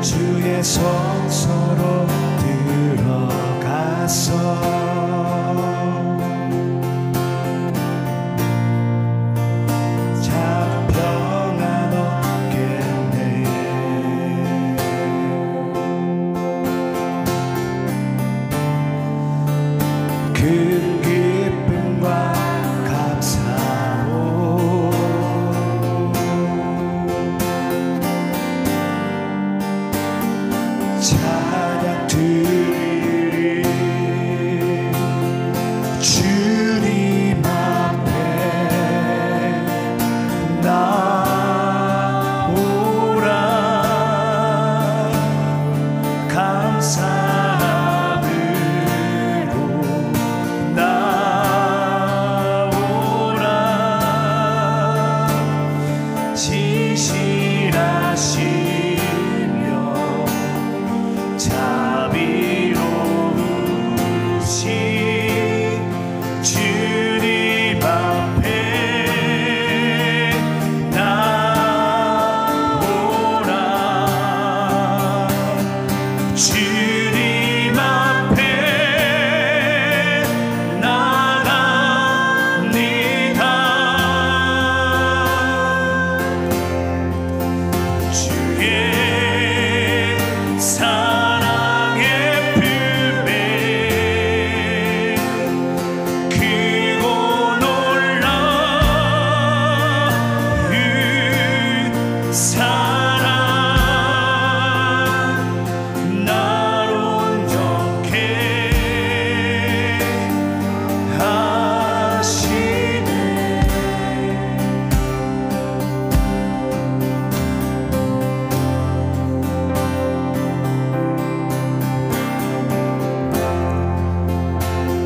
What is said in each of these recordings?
주의 성소로 들어가서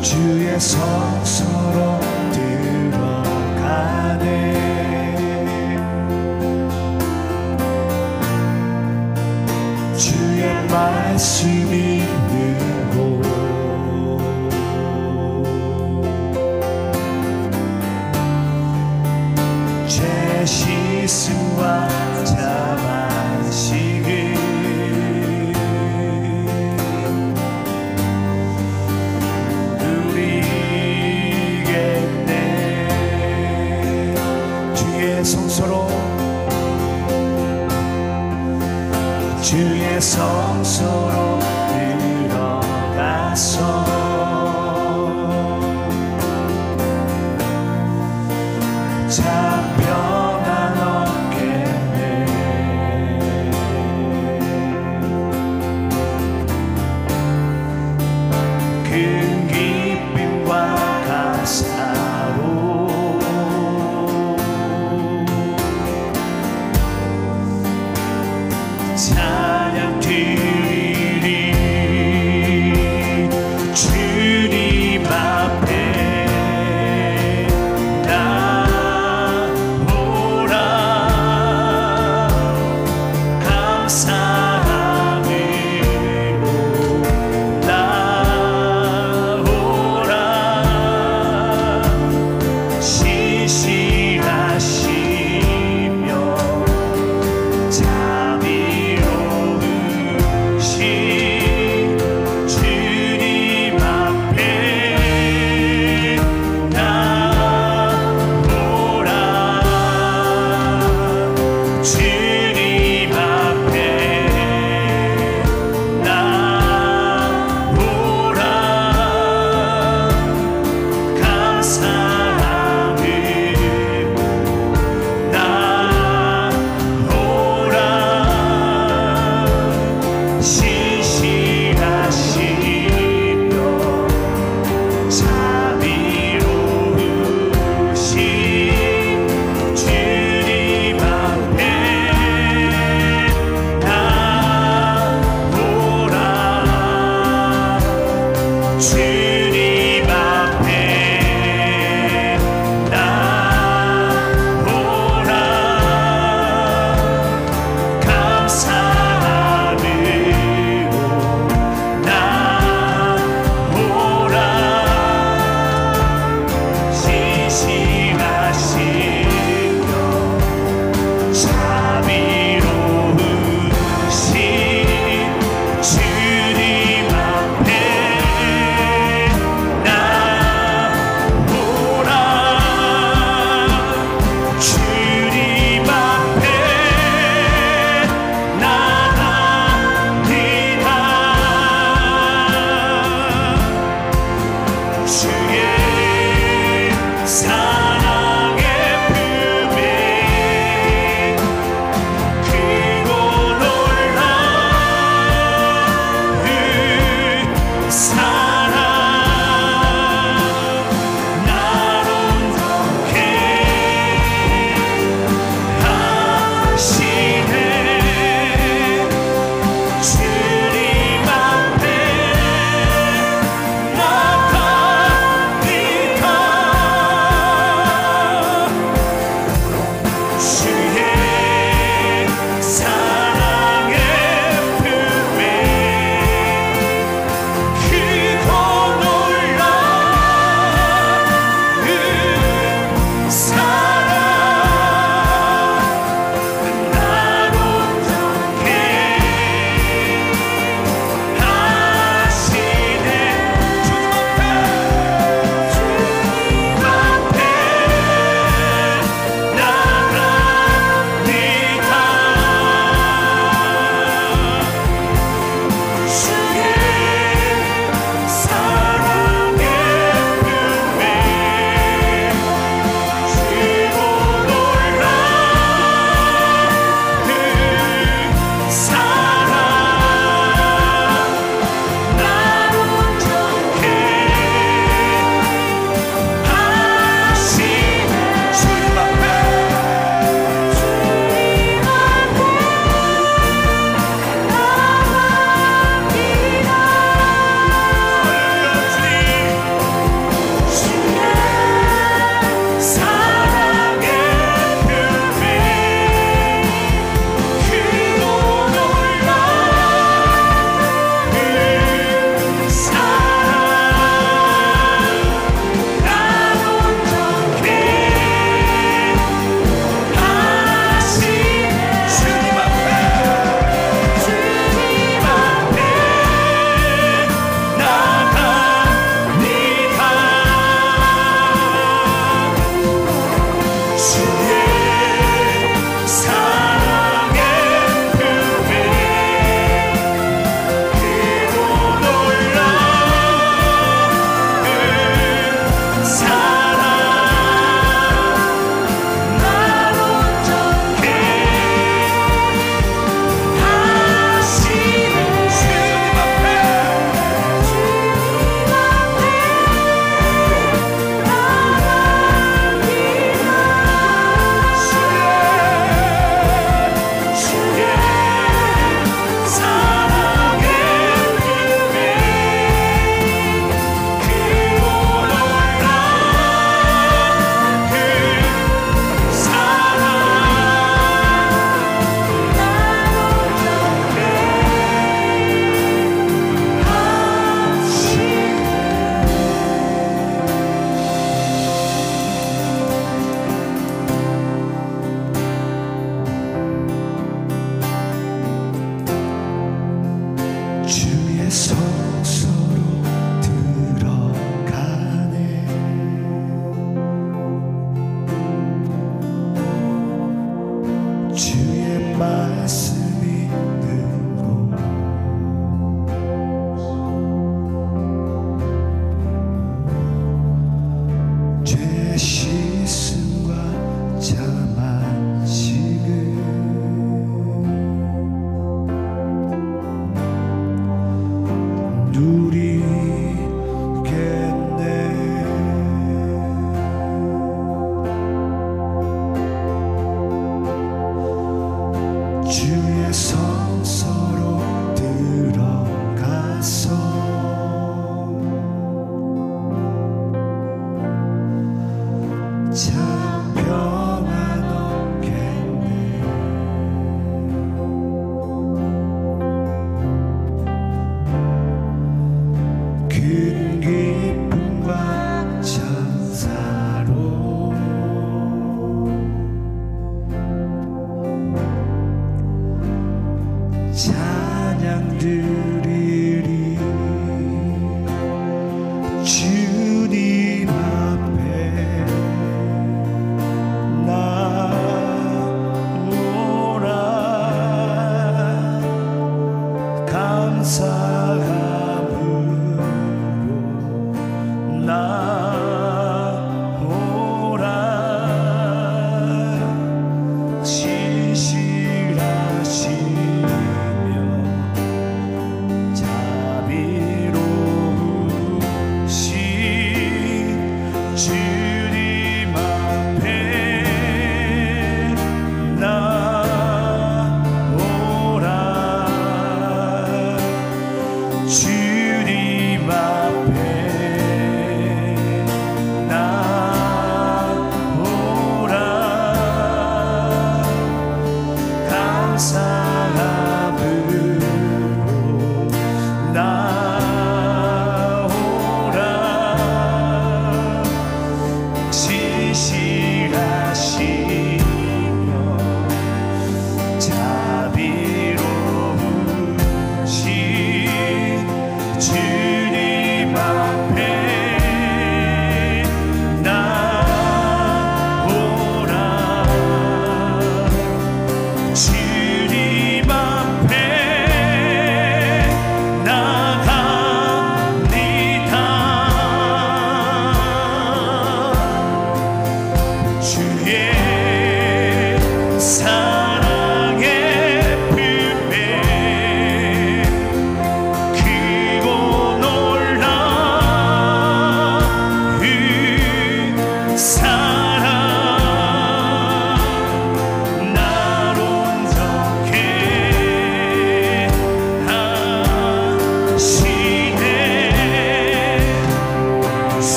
주의 성소로 들어가네. 주의 말씀이 있는 곳 죄 씻음과 자만식을 주의 성소로 들어가서 잔병한 어깨에 큰 기쁨과 감사로 찬양 드리리. 주님 앞에 나오라. 감사함으로 나오라. 신실하시며 자비로 말씀 있는 곳 죄 씻음과 자만식을 누리겠네. 주의 성소로 들어가서 참 평안 얻겠네. 큰 기쁨과 찬사로 찬양 드리리. 주님 앞에 나오라. 감사함으로 나오라. 신실하시며 자비로우신 주님 앞에 나오라. 주님 앞에 나오라. 감사함으로 나오라. 신실하시며 자비로우신 주님 앞에 나오라. 주님 앞에 나갑니다. 주의 사랑의 품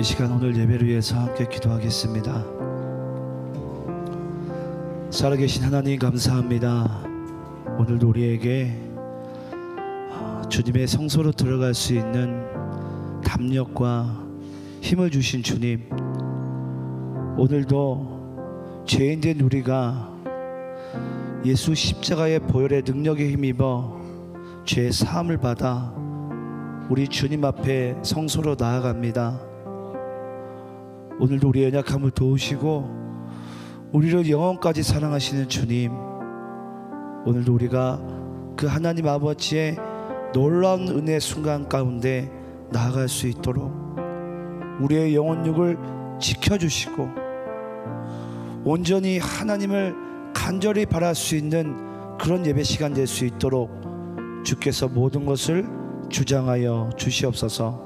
시간 오늘 예배를 위해서 함께 기도하겠습니다. 살아계신 하나님 감사합니다. 오늘도 우리에게 주님의 성소로 들어갈 수 있는 담력과 힘을 주신 주님, 오늘도 죄인된 우리가 예수 십자가의 보혈의 능력에 힘입어 죄의 사함을 받아 우리 주님 앞에 성소로 나아갑니다. 오늘도 우리의 연약함을 도우시고 우리를 영원까지 사랑하시는 주님, 오늘도 우리가 그 하나님 아버지의 놀라운 은혜 순간 가운데 나아갈 수 있도록 우리의 영혼육을 지켜주시고 온전히 하나님을 간절히 바랄 수 있는 그런 예배 시간 될 수 있도록 주께서 모든 것을 주장하여 주시옵소서.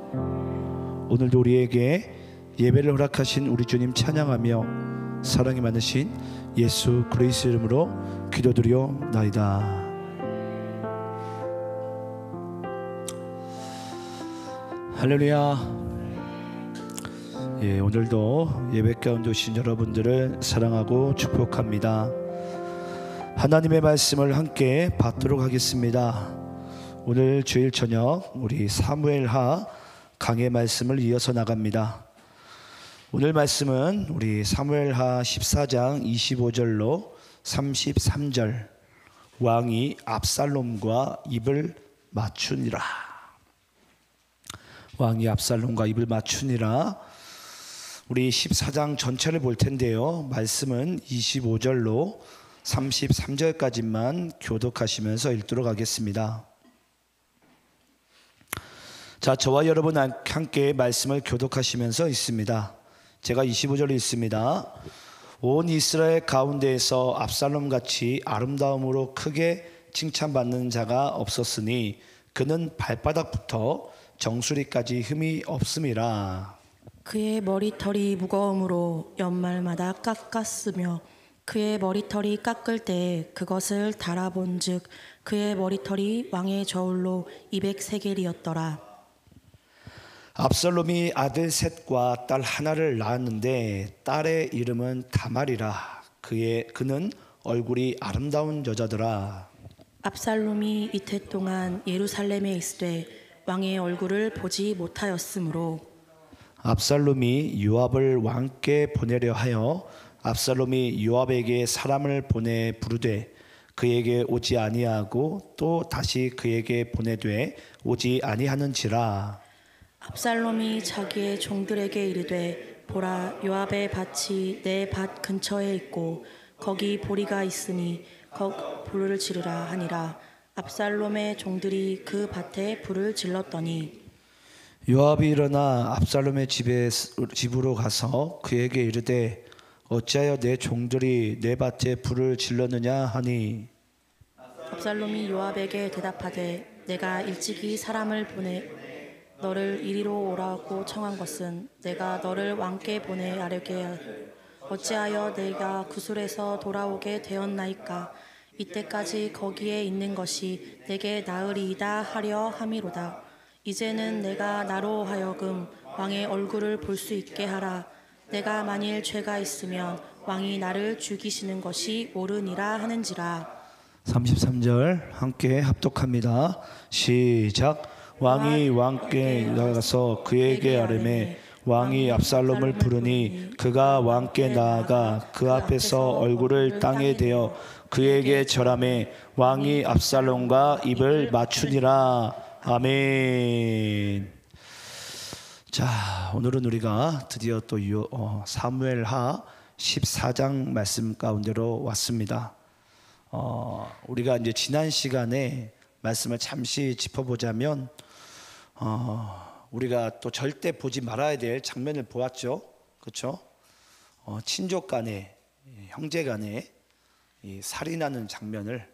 오늘도 우리에게 예배를 허락하신 우리 주님 찬양하며 사랑이 많으신 예수 그리스도 이름으로 기도드리옵나이다. 할렐루야. 오늘도 예배 가운데 오신 여러분들을 사랑하고 축복합니다. 하나님의 말씀을 함께 받도록 하겠습니다. 오늘 주일 저녁 우리 사무엘하 강의 말씀을 이어서 나갑니다. 오늘 말씀은 우리 사무엘하 14장 25절로 33절, 왕이 압살롬과 입을 맞추니라. 왕이 압살롬과 입을 맞추니라. 우리 14장 전체를 볼 텐데요, 말씀은 25절로 33절까지만 교독하시면서 읽도록 하겠습니다. 자, 저와 여러분 함께 말씀을 교독하시면서 있습니다. 제가 25절을 읽습니다. 온 이스라엘 가운데에서 압살롬같이 아름다움으로 크게 칭찬받는 자가 없었으니 그는 발바닥부터 정수리까지 흠이 없음이라. 그의 머리털이 무거움으로 연말마다 깎았으며 그의 머리털이 깎을 때 그것을 달아본즉 그의 머리털이 왕의 저울로 200세겔이었더라. 압살롬이 아들 셋과 딸 하나를 낳았는데 딸의 이름은 다말이라. 그는 얼굴이 아름다운 여자더라. 압살롬이 이태 동안 예루살렘에 있으되 왕의 얼굴을 보지 못하였으므로 압살롬이 요압을 왕께 보내려 하여 압살롬이 요압에게 사람을 보내 부르되 그에게 오지 아니하고 또 다시 그에게 보내되 오지 아니하는지라. 압살롬이 자기의 종들에게 이르되 보라, 요압의 밭이 내 밭 근처에 있고 거기 보리가 있으니 불을 지르라 하니라. 압살롬의 종들이 그 밭에 불을 질렀더니 요압이 일어나 압살롬의 집으로 가서 그에게 이르되 어찌하여 내 종들이 내 밭에 불을 질렀느냐 하니 압살롬이 요압에게 대답하되 내가 일찍이 사람을 보내 너를 이리로 오라고 청한 것은 내가 너를 왕께 보내 아뢰게 어찌하여 내가 구술에서 돌아오게 되었나이까. 이때까지 거기에 있는 것이 내게 나으리이다 하려 함이로다. 이제는 내가 나로 하여금 왕의 얼굴을 볼 수 있게 하라. 내가 만일 죄가 있으면 왕이 나를 죽이시는 것이 옳으니라 하는지라. 33절 함께 합독합니다. 시작. 왕이 왕께 나가서 그에게 아뢰매 왕이 압살롬을 부르니 그가 왕께 나아가 그 앞에서 얼굴을 땅에 대어 그에게 절하매 왕이 압살롬과 입을 맞추니라. 아멘. 자, 오늘은 우리가 드디어 또 사무엘하 14장 말씀 가운데로 왔습니다. 우리가 이제 지난 시간에 말씀을 잠시 짚어보자면 우리가 또 절대 보지 말아야 될 장면을 보았죠. 그렇죠? 친족 간에, 형제 간에 이 살인하는 장면을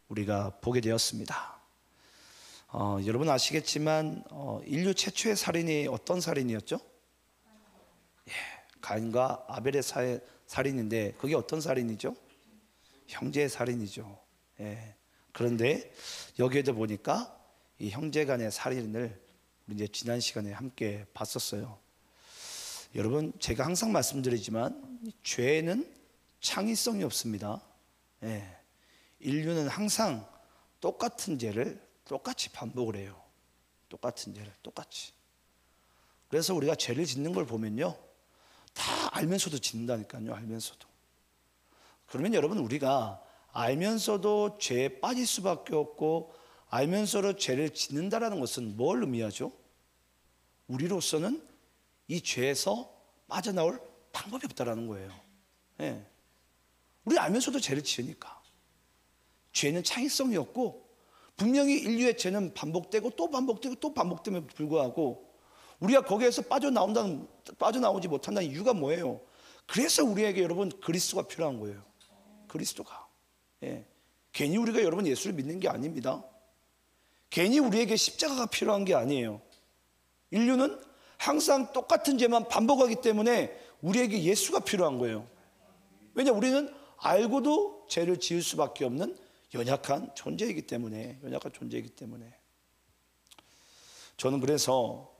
우리가 보게 되었습니다. 여러분 아시겠지만 인류 최초의 살인이 어떤 살인이었죠? 가인과 아벨의 살인인데 그게 어떤 살인이죠? 형제의 살인이죠. 그런데 여기에도 보니까 이 형제 간의 살인을 우리 이제 지난 시간에 함께 봤었어요. 여러분, 제가 항상 말씀드리지만 죄는 창의성이 없습니다. 예. 인류는 항상 똑같은 죄를 똑같이 반복을 해요. 똑같은 죄를 똑같이. 그래서 우리가 죄를 짓는 걸 보면요, 다 알면서도 짓는다니까요. 알면서도. 그러면 여러분, 우리가 알면서도 죄에 빠질 수밖에 없고 알면서도 죄를 짓는다라는 것은 뭘 의미하죠? 우리로서는 이 죄에서 빠져나올 방법이 없다라는 거예요. 예. 우리 알면서도 죄를 지으니까. 죄는 창의성이 없고 분명히 인류의 죄는 반복되고 또 반복되고 또 반복됨에 불구하고 우리가 거기에서 빠져나오지 못한다는 이유가 뭐예요? 그래서 우리에게 여러분 그리스도가 필요한 거예요. 그리스도가. 예. 괜히 우리가 여러분 예수를 믿는 게 아닙니다. 괜히 우리에게 십자가가 필요한 게 아니에요. 인류는 항상 똑같은 죄만 반복하기 때문에 우리에게 예수가 필요한 거예요. 왜냐, 우리는 알고도 죄를 지을 수밖에 없는 연약한 존재이기 때문에. 저는 그래서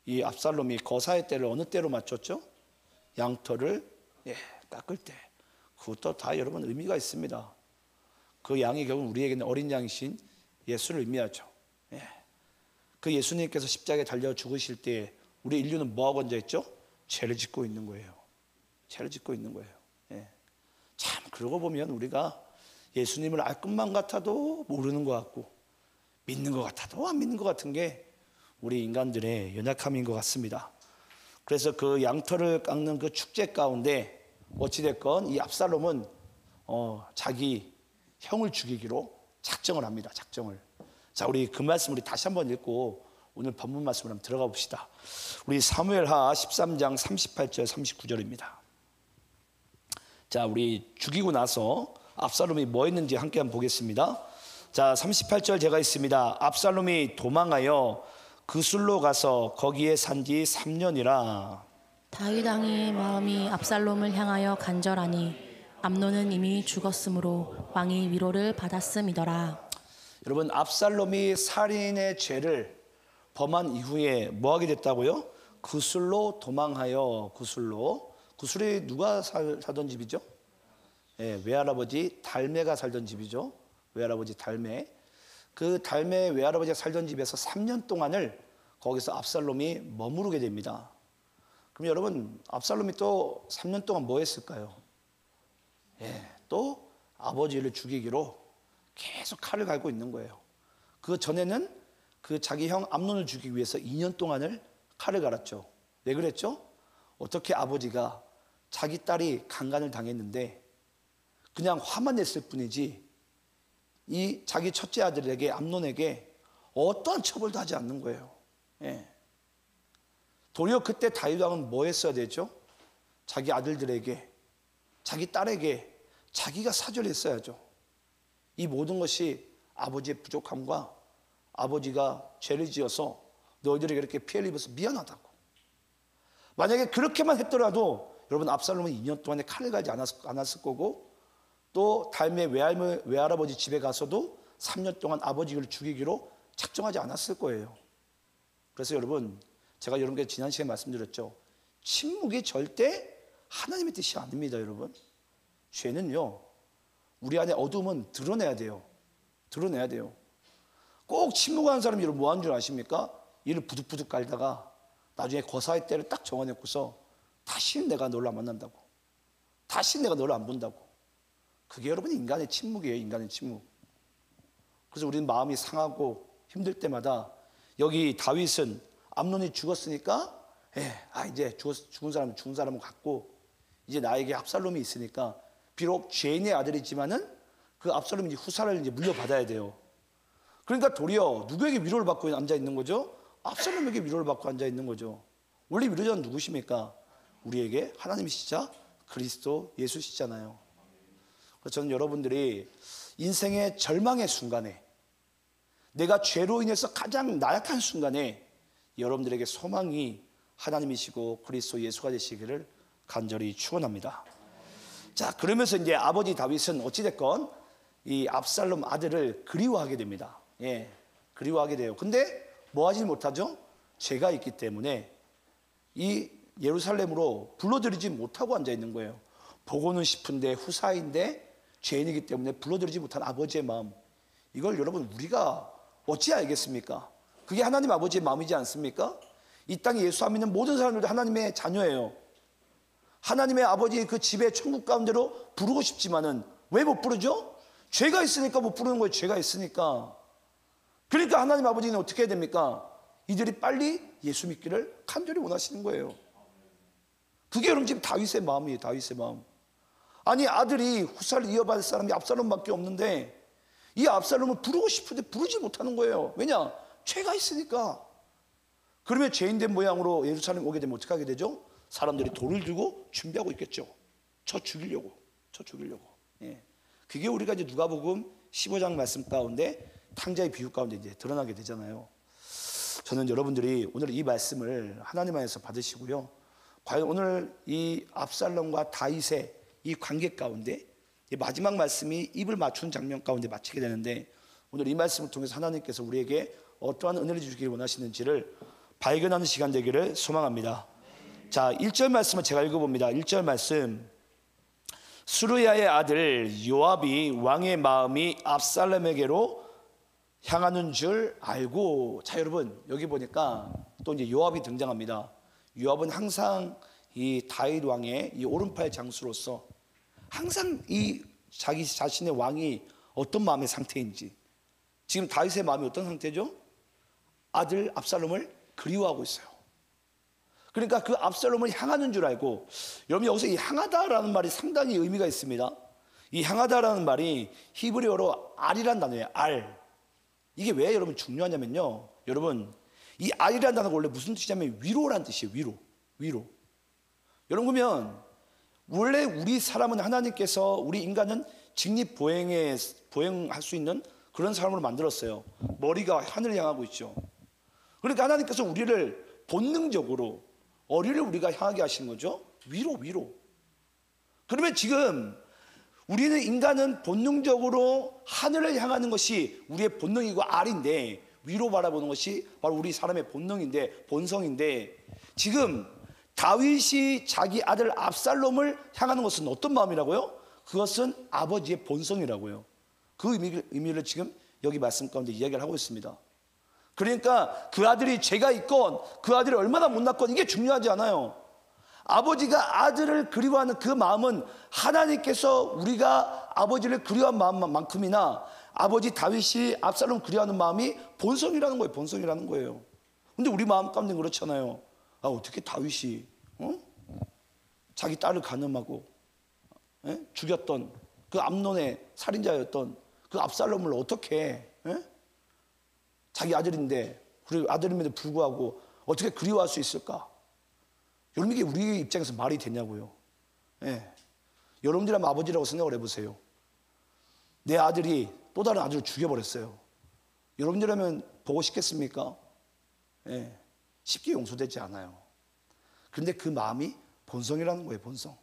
이 압살롬이 거사의 때를 어느 때로 맞췄죠? 양털을 깎을 때. 그것도 다 여러분 의미가 있습니다. 그 양이 결국 우리에게는 어린 양이신 예수를 의미하죠. 그 예수님께서 십자가에 달려 죽으실 때 우리 인류는 뭐하고 앉아있죠? 죄를 짓고 있는 거예요. 죄를 짓고 있는 거예요. 참, 그러고 보면 우리가 예수님을 알 것만 같아도 모르는 것 같고 믿는 것 같아도 안 믿는 것 같은 게 우리 인간들의 연약함인 것 같습니다. 그래서 그 양털을 깎는 그 축제 가운데 어찌됐건 이 압살롬은 자기 형을 죽이기로 작정을 합니다. 작정을. 자, 우리 그 말씀 우리 다시 한번 읽고 오늘 본문 말씀으로 한번 들어가 봅시다. 우리 사무엘하 13장 38절 39절입니다. 자, 우리 죽이고 나서 압살롬이 뭐 했는지 함께 한번 보겠습니다. 자, 38절 제가 있습니다. 압살롬이 도망하여 그술로 가서 거기에 산 지 3년이라. 다윗 왕의 마음이 압살롬을 향하여 간절하니 암논은 이미 죽었으므로 왕이 위로를 받았음이더라. 여러분, 압살롬이 살인의 죄를 범한 이후에 뭐 하게 됐다고요? 그술로 도망하여. 그술이 누가 살던 집이죠? 외할아버지 달메가 살던 집이죠. 외할아버지 달메. 그 달메 외할아버지가 살던 집에서 3년 동안을 거기서 압살롬이 머무르게 됩니다. 그럼 여러분, 압살롬이 또 3년 동안 뭐 했을까요? 또 아버지를 죽이기로 계속 칼을 갈고 있는 거예요. 그 전에는 그 자기 형 암논을 죽이기 위해서 2년 동안을 칼을 갈았죠. 왜 그랬죠? 어떻게 아버지가 자기 딸이 강간을 당했는데 그냥 화만 냈을 뿐이지 이 자기 첫째 아들에게, 암논에게 어떠한 처벌도 하지 않는 거예요. 도리어 그때 다윗 왕은 뭐 했어야 되죠? 자기 아들들에게, 자기 딸에게 자기가 사죄를 했어야죠. 이 모든 것이 아버지의 부족함과 아버지가 죄를 지어서 너희들에게 이렇게 피해를 입어서 미안하다고. 만약에 그렇게만 했더라도 여러분, 압살롬은 2년 동안에 칼을 갈지 않았을 거고 또 달메 외할아버지 집에 가서도 3년 동안 아버지를 죽이기로 작정하지 않았을 거예요. 그래서 여러분, 제가 여러분께 지난 시간에 말씀드렸죠. 침묵이 절대 하나님의 뜻이 아닙니다. 여러분, 죄는요, 우리 안에 어둠은 드러내야 돼요. 드러내야 돼요. 꼭 침묵하는 사람이 여러분 뭐 하는 줄 아십니까? 이를 부득부득 깔다가 나중에 거사의 때를 딱 정해놓고서 다시는 내가 너를 안 만난다고, 다시는 내가 너를 안 본다고. 그게 여러분 인간의 침묵이에요. 인간의 침묵. 그래서 우리는 마음이 상하고 힘들 때마다 여기 다윗은 암논이 죽었으니까 이제 죽은 사람은 갔고 이제 나에게 압살롬이 있으니까 비록 죄인의 아들이지만은 그 압살롬이 후사를 이제 물려받아야 돼요. 그러니까 도리어 누구에게 위로를 받고 앉아 있는 거죠? 압살롬에게 위로를 받고 앉아 있는 거죠. 원래 위로자는 누구십니까? 우리에게 하나님이시자 그리스도 예수시잖아요. 그래서 저는 여러분들이 인생의 절망의 순간에, 내가 죄로 인해서 가장 나약한 순간에 여러분들에게 소망이 하나님이시고 그리스도 예수가 되시기를 간절히 축원합니다. 자, 그러면서 이제 아버지 다윗은 어찌됐건 이 압살롬 아들을 그리워하게 됩니다. 그리워하게 돼요. 근데 뭐 하지 못하죠? 죄가 있기 때문에 이 예루살렘으로 불러들이지 못하고 앉아 있는 거예요. 보고는 싶은데 후사인데 죄인이기 때문에 불러들이지 못한 아버지의 마음, 이걸 여러분 우리가 어찌 알겠습니까? 그게 하나님 아버지의 마음이지 않습니까? 이 땅에 예수 안 믿는 모든 사람들도 하나님의 자녀예요. 하나님의 아버지 그 집의 천국 가운데로 부르고 싶지만은 왜 못 부르죠? 죄가 있으니까 못 부르는 거예요. 죄가 있으니까. 그러니까 하나님 아버지는 어떻게 해야 됩니까? 이들이 빨리 예수 믿기를 간절히 원하시는 거예요. 그게 여러분 지금 다윗의 마음이에요. 다윗의 마음. 아니 아들이 후사를 이어받을 사람이 압살롬밖에 없는데 이 압살롬을 부르고 싶은데 부르지 못하는 거예요. 왜냐? 죄가 있으니까. 그러면 죄인된 모양으로 예루살렘 오게 되면 어떻게 하게 되죠? 사람들이 돌을 들고 준비하고 있겠죠. 저 죽이려고. 예. 그게 우리가 이제 누가복음 15장 말씀 가운데 탕자의 비유 가운데 이제 드러나게 되잖아요. 저는 여러분들이 오늘 이 말씀을 하나님 안에서 받으시고요. 과연 오늘 이 압살롬과 다윗의 이 관계 가운데 이 마지막 말씀이 입을 맞춘 장면 가운데 마치게 되는데, 오늘 이 말씀을 통해서 하나님께서 우리에게 어떠한 은혜를 주시길 원하시는지를 발견하는 시간 되기를 소망합니다. 자, 1절 말씀을 제가 읽어봅니다. 1절 말씀. 수르야의 아들 요압이 왕의 마음이 압살롬에게로 향하는 줄 알고. 자, 여러분 여기 보니까 또 이제 요압이 등장합니다. 요압은 항상 이 다윗 왕의 이 오른팔 장수로서 항상 이 자기 자신의 왕이 어떤 마음의 상태인지, 지금 다윗의 마음이 어떤 상태죠? 아들 압살롬을 그리워하고 있어요. 그러니까 그 압살롬을 향하는 줄 알고. 여러분 여기서 이 향하다라는 말이 상당히 의미가 있습니다. 이 향하다라는 말이 히브리어로 알이란 단어예요. 알. 이게 왜 여러분 중요하냐면요, 여러분 이 알이란 단어가 원래 무슨 뜻이냐면 위로란 뜻이에요. 위로. 여러분 그러면 원래 우리 사람은 하나님께서 우리 인간은 보행할 수 있는 그런 사람으로 만들었어요. 머리가 하늘을 향하고 있죠. 그러니까 하나님께서 우리를 본능적으로 어리를 우리가 향하게 하시는 거죠. 위로. 그러면 지금 우리는 인간은 본능적으로 하늘을 향하는 것이 우리의 본능이고 알인데, 위로 바라보는 것이 바로 우리 사람의 본능인데, 본성인데, 지금 다윗이 자기 아들 압살롬을 향하는 것은 어떤 마음이라고요? 그것은 아버지의 본성이라고요. 그 의미를 지금 여기 말씀 가운데 이야기를 하고 있습니다. 그러니까 그 아들이 죄가 있건 그 아들이 얼마나 못났건 이게 중요하지 않아요. 아버지가 아들을 그리워하는 그 마음은 하나님께서 우리가 아버지를 그리워한 마음만큼이나 아버지 다윗이 압살롬 그리워하는 마음이 본성이라는 거예요. 본성이라는 거예요. 근데 우리 마음 가운데 그렇잖아요. 아, 어떻게 다윗이 자기 딸을 간음하고 죽였던 그 암논의 살인자였던 그 압살롬을 어떻게 자기 아들인데, 그리고 아들임에도 불구하고 어떻게 그리워할 수 있을까? 여러분 이게 우리 입장에서 말이 되냐고요. 여러분들이라면 아버지라고 생각을 해보세요. 내 아들이 또 다른 아들을 죽여버렸어요. 여러분들이라면 보고 싶겠습니까? 쉽게 용서되지 않아요. 그런데 그 마음이 본성이라는 거예요. 본성.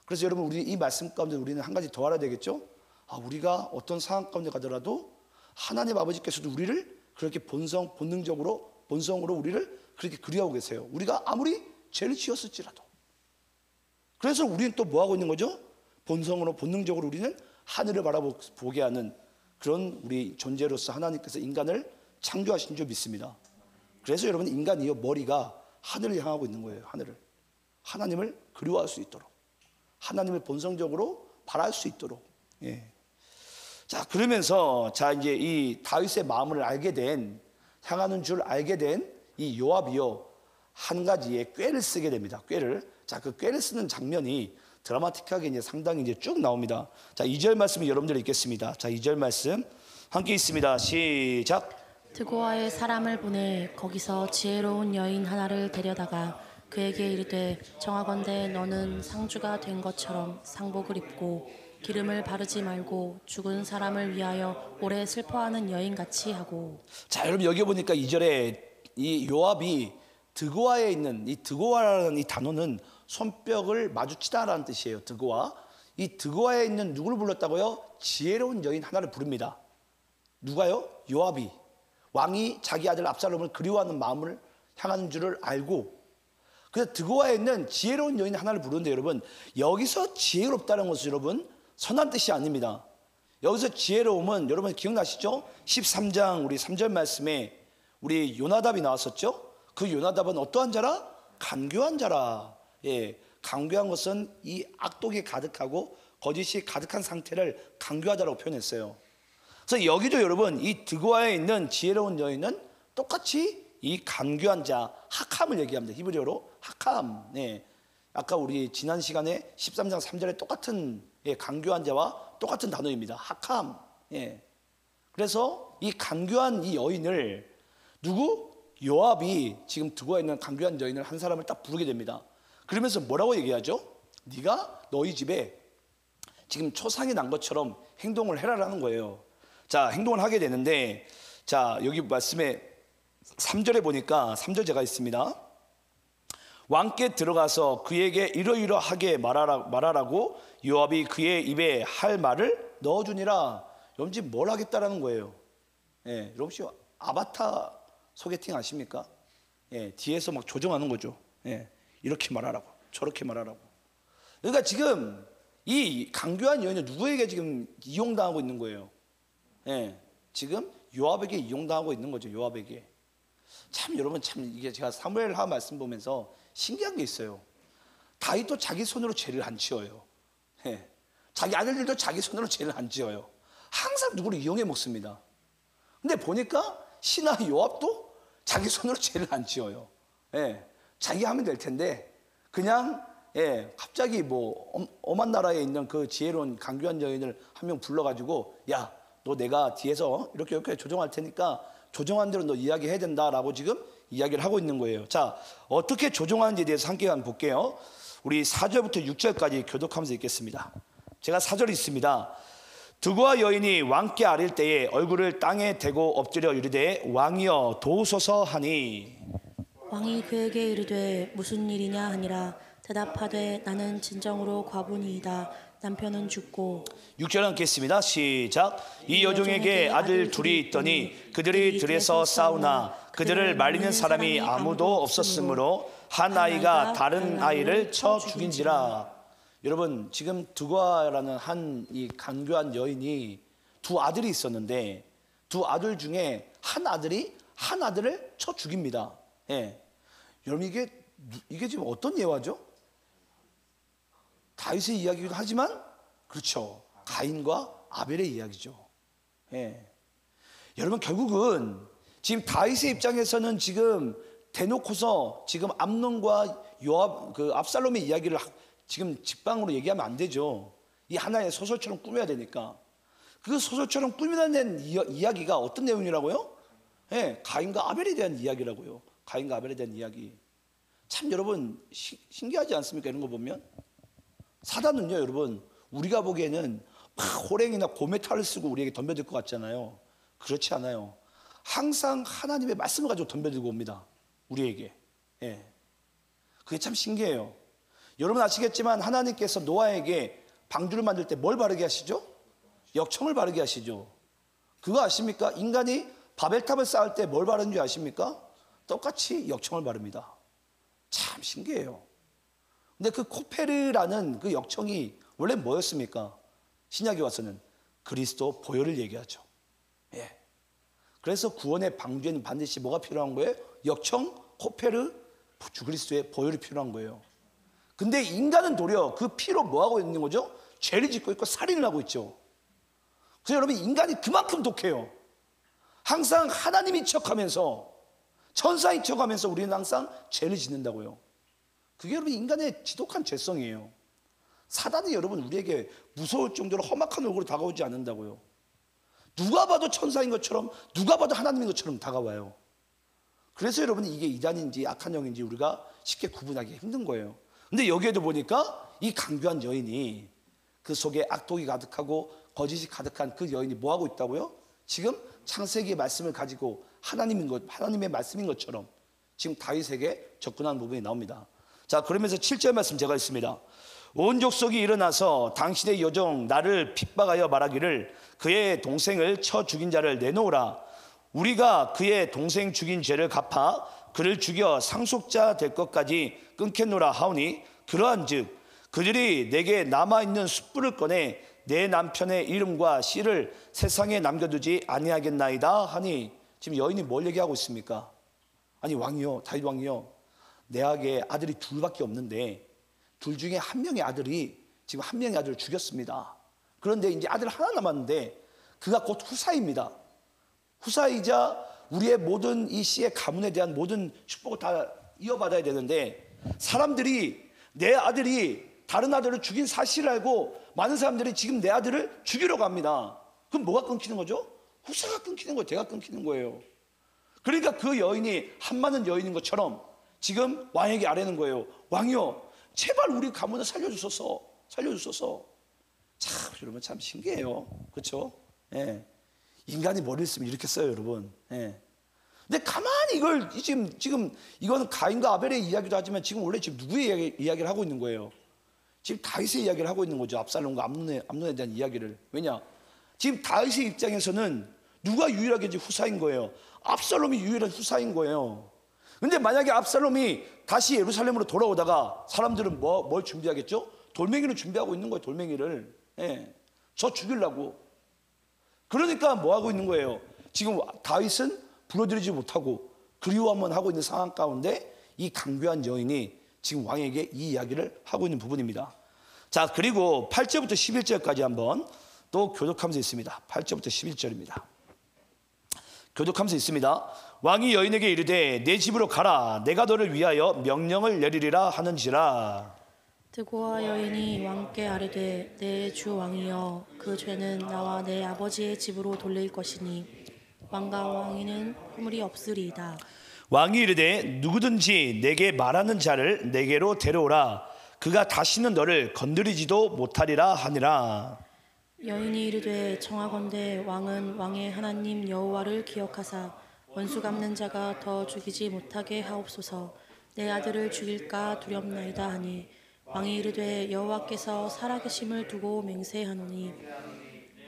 그래서 여러분 우리 이 말씀 가운데 우리는 한 가지 더 알아야 되겠죠? 우리가 어떤 상황 가운데 가더라도 하나님 아버지께서도 우리를 그렇게 본능적으로 본성으로 우리를 그렇게 그리워하고 계세요. 우리가 아무리 죄를 지었을지라도. 그래서 우리는 또 뭐 하고 있는 거죠? 본성으로 본능적으로 우리는 하늘을 바라보게 하는 그런 우리 존재로서 하나님께서 인간을 창조하신 줄 믿습니다. 그래서 여러분 인간이요, 머리가 하늘을 향하고 있는 거예요. 하나님을 그리워할 수 있도록, 하나님을 본성적으로 바라할 수 있도록. 자, 그러면서 이제 이 다윗의 마음을 향하는 줄 알게 된 이 요압이요, 한 가지의 꾀를 쓰게 됩니다. 꾀를. 자, 그 꾀를 쓰는 장면이 드라마틱하게 이제 상당히 이제 쭉 나옵니다. 자, 2절 말씀 여러분들 읽겠습니다. 자, 2절 말씀 함께 있습니다. 시작. 드고아의 사람을 보내 거기서 지혜로운 여인 하나를 데려다가 그에게 이르되, 정하건대 너는 상주가 된 것처럼 상복을 입고 기름을 바르지 말고 죽은 사람을 위하여 오래 슬퍼하는 여인같이 하고. 자, 여러분 여기 보니까 2절에 이 요압이 드고아에 있는, 이 드고아라는 이 단어는 손뼉을 마주치다라는 뜻이에요. 드고아. 이 드고아에 있는 누구를 불렀다고요? 지혜로운 여인 하나를 부릅니다. 누가요? 요압이. 왕이 자기 아들 압살롬을 그리워하는 마음을 향하는 줄을 알고, 그래서 드고아에 있는 지혜로운 여인 하나를 부르는데 여러분, 여기서 지혜롭다는 것은 여러분 선한 뜻이 아닙니다. 여기서 지혜로움은 여러분 기억나시죠? 13장 우리 3절 말씀에 우리 요나답이 나왔었죠? 그 요나답은 어떠한 자라? 간교한 자라. 예, 간교한 것은 이 악독이 가득하고 거짓이 가득한 상태를 간교하다라고 표현했어요. 그래서 여기도 여러분 이 드고아에 있는 지혜로운 여인은 똑같이 이 간교한 자 하캄을 얘기합니다. 히브리어로 하캄. 예, 아까 우리 지난 시간에 13장 3절에 똑같은 간교한 자와 똑같은 단어입니다. 하캄. 예. 그래서 이 간교한 이 여인을 누구? 요압이 지금 드고아에 있는 간교한 여인을 한 사람을 딱 부르게 됩니다. 그러면서 뭐라고 얘기하죠? 네가 너희 집에 지금 초상이 난 것처럼 행동을 해라라는 거예요. 자, 행동을 하게 되는데, 자, 여기 말씀에 3절에 보니까 3절 제가 있습니다. 왕께 들어가서 그에게 이러이러하게 말하라고 요압이 그의 입에 할 말을 넣어주니라. 여러분 지금 뭘 하겠다라는 거예요. 예, 여러분 혹시 아바타 소개팅 아십니까? 예, 뒤에서 막 조정하는 거죠. 예, 이렇게 말하라고 저렇게 말하라고. 그러니까 지금 이 간교한 여인은 누구에게 지금 이용당하고 있는 거예요? 예, 지금 요압에게 이용당하고 있는 거죠. 요압에게. 참 여러분, 참 이게 제가 사무엘하 말씀 보면서 신기한 게 있어요. 다윗도 자기 손으로 죄를 안 지어요. 예, 자기 아들들도 자기 손으로 죄를 안 지어요. 항상 누구를 이용해 먹습니다. 근데 보니까 신하 요압도 자기 손으로 죄를 안 지어요. 예, 자기 하면 될 텐데 그냥 예, 갑자기 뭐 엄한 나라에 있는 그 지혜로운 간교한 여인을 한 명 불러가지고 야, 너 내가 뒤에서 이렇게 조정할 테니까 조정한 대로 너 이야기해야 된다라고 지금 이야기를 하고 있는 거예요. 자, 어떻게 조정하는지에 대해서 함께 한번 볼게요. 우리 4절부터 6절까지 교독하면서 읽겠습니다. 제가 4절이 있습니다. 드고아 여인이 왕께 아릴 때에 얼굴을 땅에 대고 엎드려 이르되 왕이여 도우소서 하니 왕이 그에게 이르되 무슨 일이냐 하니라. 대답하되 나는 진정으로 과부니이다. 남편은 죽고. 6절 함께했습니다. 시작. 이 여종에게 아들 둘이 있더니 그들이 들에서 싸우나 그들을 말리는 사람이 아무도 없었으므로 한 아이가 다른 아이를 쳐 죽인지라. 여러분 지금 드고아라는 한 이 간교한 여인이 두 아들이 있었는데 두 아들 중에 한 아들이 한 아들을 쳐 죽입니다. 예. 여러분 이게 지금 어떤 예화죠? 다윗의 이야기이기도 하지만 그렇죠, 가인과 아벨의 이야기죠. 예. 여러분 결국은 지금 다윗의 입장에서는 지금 대놓고서 지금 암논과 요압 그 압살롬의 이야기를 지금 직방으로 얘기하면 안 되죠. 이 하나의 소설처럼 꾸며야 되니까. 그 소설처럼 꾸며낸 이야기가 어떤 내용이라고요? 예, 가인과 아벨에 대한 이야기라고요. 가인과 아벨에 대한 이야기. 참 여러분 신기하지 않습니까? 이런 거 보면 사단은요 여러분 우리가 보기에는 막 호랭이나 고메탈을 쓰고 우리에게 덤벼들 것 같잖아요. 그렇지 않아요. 항상 하나님의 말씀을 가지고 덤벼들고 옵니다. 우리에게. 예. 그게 참 신기해요. 여러분 아시겠지만 하나님께서 노아에게 방주를 만들 때 뭘 바르게 하시죠? 역청을 바르게 하시죠. 그거 아십니까? 인간이 바벨탑을 쌓을 때 뭘 바르는 줄 아십니까? 똑같이 역청을 바릅니다. 참 신기해요. 근데 그 코페르라는 그 역청이 원래 뭐였습니까? 신약에 와서는 그리스도 보혈을 얘기하죠. 예. 그래서 구원의 방주에는 반드시 뭐가 필요한 거예요? 역청, 코페르, 주 그리스도의 보혈이 필요한 거예요. 근데 인간은 도리어 그 피로 뭐 하고 있는 거죠? 죄를 짓고 있고 살인을 하고 있죠. 그래서 여러분 인간이 그만큼 독해요. 항상 하나님인 척하면서 천사인 척하면서 우리는 항상 죄를 짓는다고요. 그게 여러분 인간의 지독한 죄성이에요. 사단이 여러분 우리에게 무서울 정도로 험악한 얼굴로 다가오지 않는다고요. 누가 봐도 천사인 것처럼 누가 봐도 하나님인 것처럼 다가와요. 그래서 여러분 이게 이단인지 악한 영인지 우리가 쉽게 구분하기 힘든 거예요. 근데 여기에도 보니까 이 간교한 여인이 그 속에 악독이 가득하고 거짓이 가득한 그 여인이 뭐 하고 있다고요? 지금 창세기의 말씀을 가지고 하나님의 말씀인 것처럼 지금 다윗에게 접근하는 부분이 나옵니다. 자, 그러면서 7절 말씀 제가 있습니다. 온 족속이 일어나서 당신의 여종 나를 핍박하여 말하기를 그의 동생을 쳐 죽인 자를 내놓으라. 우리가 그의 동생 죽인 죄를 갚아 그를 죽여 상속자 될 것까지 끊겠노라 하오니 그러한즉 그들이 내게 남아있는 숯불을 꺼내 내 남편의 이름과 씨를 세상에 남겨두지 아니하겠나이다 하니, 지금 여인이 뭘 얘기하고 있습니까? 아니 왕이요, 다윗 왕이요, 내에게 아들이 둘밖에 없는데 둘 중에 한 명의 아들이 지금 한 명의 아들을 죽였습니다. 그런데 이제 아들 하나 남았는데 그가 곧 후사입니다. 후사이자 우리의 모든 이 씨의 가문에 대한 모든 축복을 다 이어받아야 되는데, 사람들이 내 아들이 다른 아들을 죽인 사실을 알고 많은 사람들이 지금 내 아들을 죽이려고 합니다. 그럼 뭐가 끊기는 거죠? 후사가 끊기는 거예요. 대가 끊기는 거예요. 그러니까 그 여인이 한 많은 여인인 것처럼 지금 왕에게 아뢰는 거예요. 왕이요, 제발 우리 가문을 살려주소서, 살려주소서. 참 여러분, 참 신기해요. 그렇죠? 예. 인간이 머리를 쓰면 이렇게 써요, 여러분. 예. 근데 가만히 이걸 지금 이거는 가인과 아벨의 이야기도 하지만 지금 원래 지금 누구의 이야기를 하고 있는 거예요? 지금 다윗의 이야기를 하고 있는 거죠. 압살롬과 암논에 대한 이야기를. 왜냐? 지금 다윗의 입장에서는 누가 유일하게 이제 후사인 거예요? 압살롬이 유일한 후사인 거예요. 근데 만약에 압살롬이 다시 예루살렘으로 돌아오다가 사람들은 뭘 준비하겠죠? 돌멩이를 준비하고 있는 거예요. 돌멩이를. 예. 저 죽이려고. 그러니까 뭐 하고 있는 거예요? 지금 다윗은 불러들이지 못하고 그리워만 하고 있는 상황 가운데 이 강교한 여인이 지금 왕에게 이 이야기를 하고 있는 부분입니다. 자, 그리고 8절부터 11절까지 한번 또 교독하면서 있습니다. 8절부터 11절입니다. 교독하면서 있습니다. 왕이 여인에게 이르되 내 집으로 가라. 내가 너를 위하여 명령을 내리리라 하는지라. 드고와 여인이 왕께 아뢰되 내 주 왕이여, 그 죄는 나와 내 아버지의 집으로 돌릴 것이니 왕과 왕위는 허물이 없으리이다. 왕이 이르되 누구든지 내게 말하는 자를 내게로 데려오라. 그가 다시는 너를 건드리지도 못하리라 하니라. 여인이 이르되 청하건대 왕은 왕의 하나님 여호와를 기억하사 원수 갚는 자가 더 죽이지 못하게 하옵소서. 내 아들을 죽일까 두렵나이다 하니, 왕이 이르되 여호와께서 살아계심을 두고 맹세하노니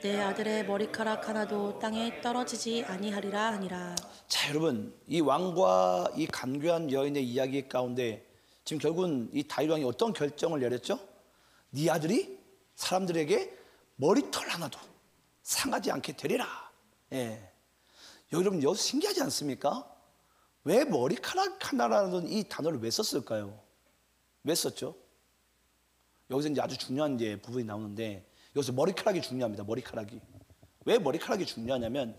내 아들의 머리카락 하나도 땅에 떨어지지 아니하리라 하니라. 자, 여러분, 이 왕과 이 간교한 여인의 이야기 가운데 지금 결국은 이 다윗 왕이 어떤 결정을 내렸죠? 네 아들이 사람들에게 머리털 하나도 상하지 않게 되리라. 예. 여러분, 여기서 신기하지 않습니까? 왜 머리카락 하나라는 이 단어를 왜 썼을까요? 왜 썼죠? 여기서 이제 아주 중요한 이제 부분이 나오는데, 여기서 머리카락이 중요합니다. 머리카락이. 왜 머리카락이 중요하냐면,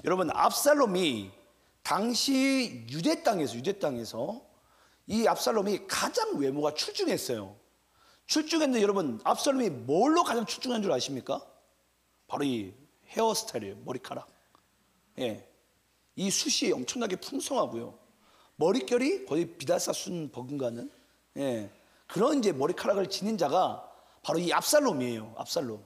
여러분, 압살롬이 당시 유대 땅에서 이 압살롬이 가장 외모가 출중했어요. 출중했는데 여러분, 압살롬이 뭘로 가장 출중한 줄 아십니까? 바로 이 헤어스타일이에요. 머리카락. 예. 이 숱이 엄청나게 풍성하고요. 머릿결이 거의 비달사 순 버금가는, 예, 그런 이제 머리카락을 지닌 자가 바로 이 압살롬이에요. 압살롬.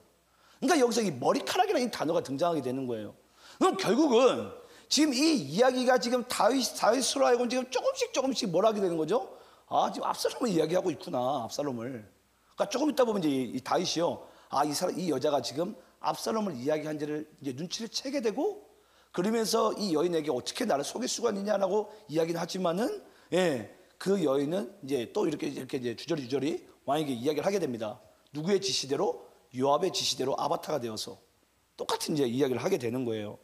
그러니까 여기서 이 머리카락이라는 이 단어가 등장하게 되는 거예요. 그럼 결국은 지금 이 이야기가 지금 다윗으로 하여금 지금 조금씩 뭘 하게 되는 거죠? 아, 지금 압살롬을 이야기하고 있구나. 압살롬을. 그러니까 조금 있다 보면 이제 이 다윗이요, 아, 이 여자가 지금 압살롬을 이야기한지를 이제 눈치를 채게 되고, 그러면서 이 여인에게 어떻게 나를 속일 수가 있느냐라고 이야기는 하지만은, 예, 그 여인은 이제 또 이렇게 이제 주저리 왕에게 이야기를 하게 됩니다. 누구의 지시대로? 요압의 지시대로 아바타가 되어서 똑같은 이제 이야기를 하게 되는 거예요.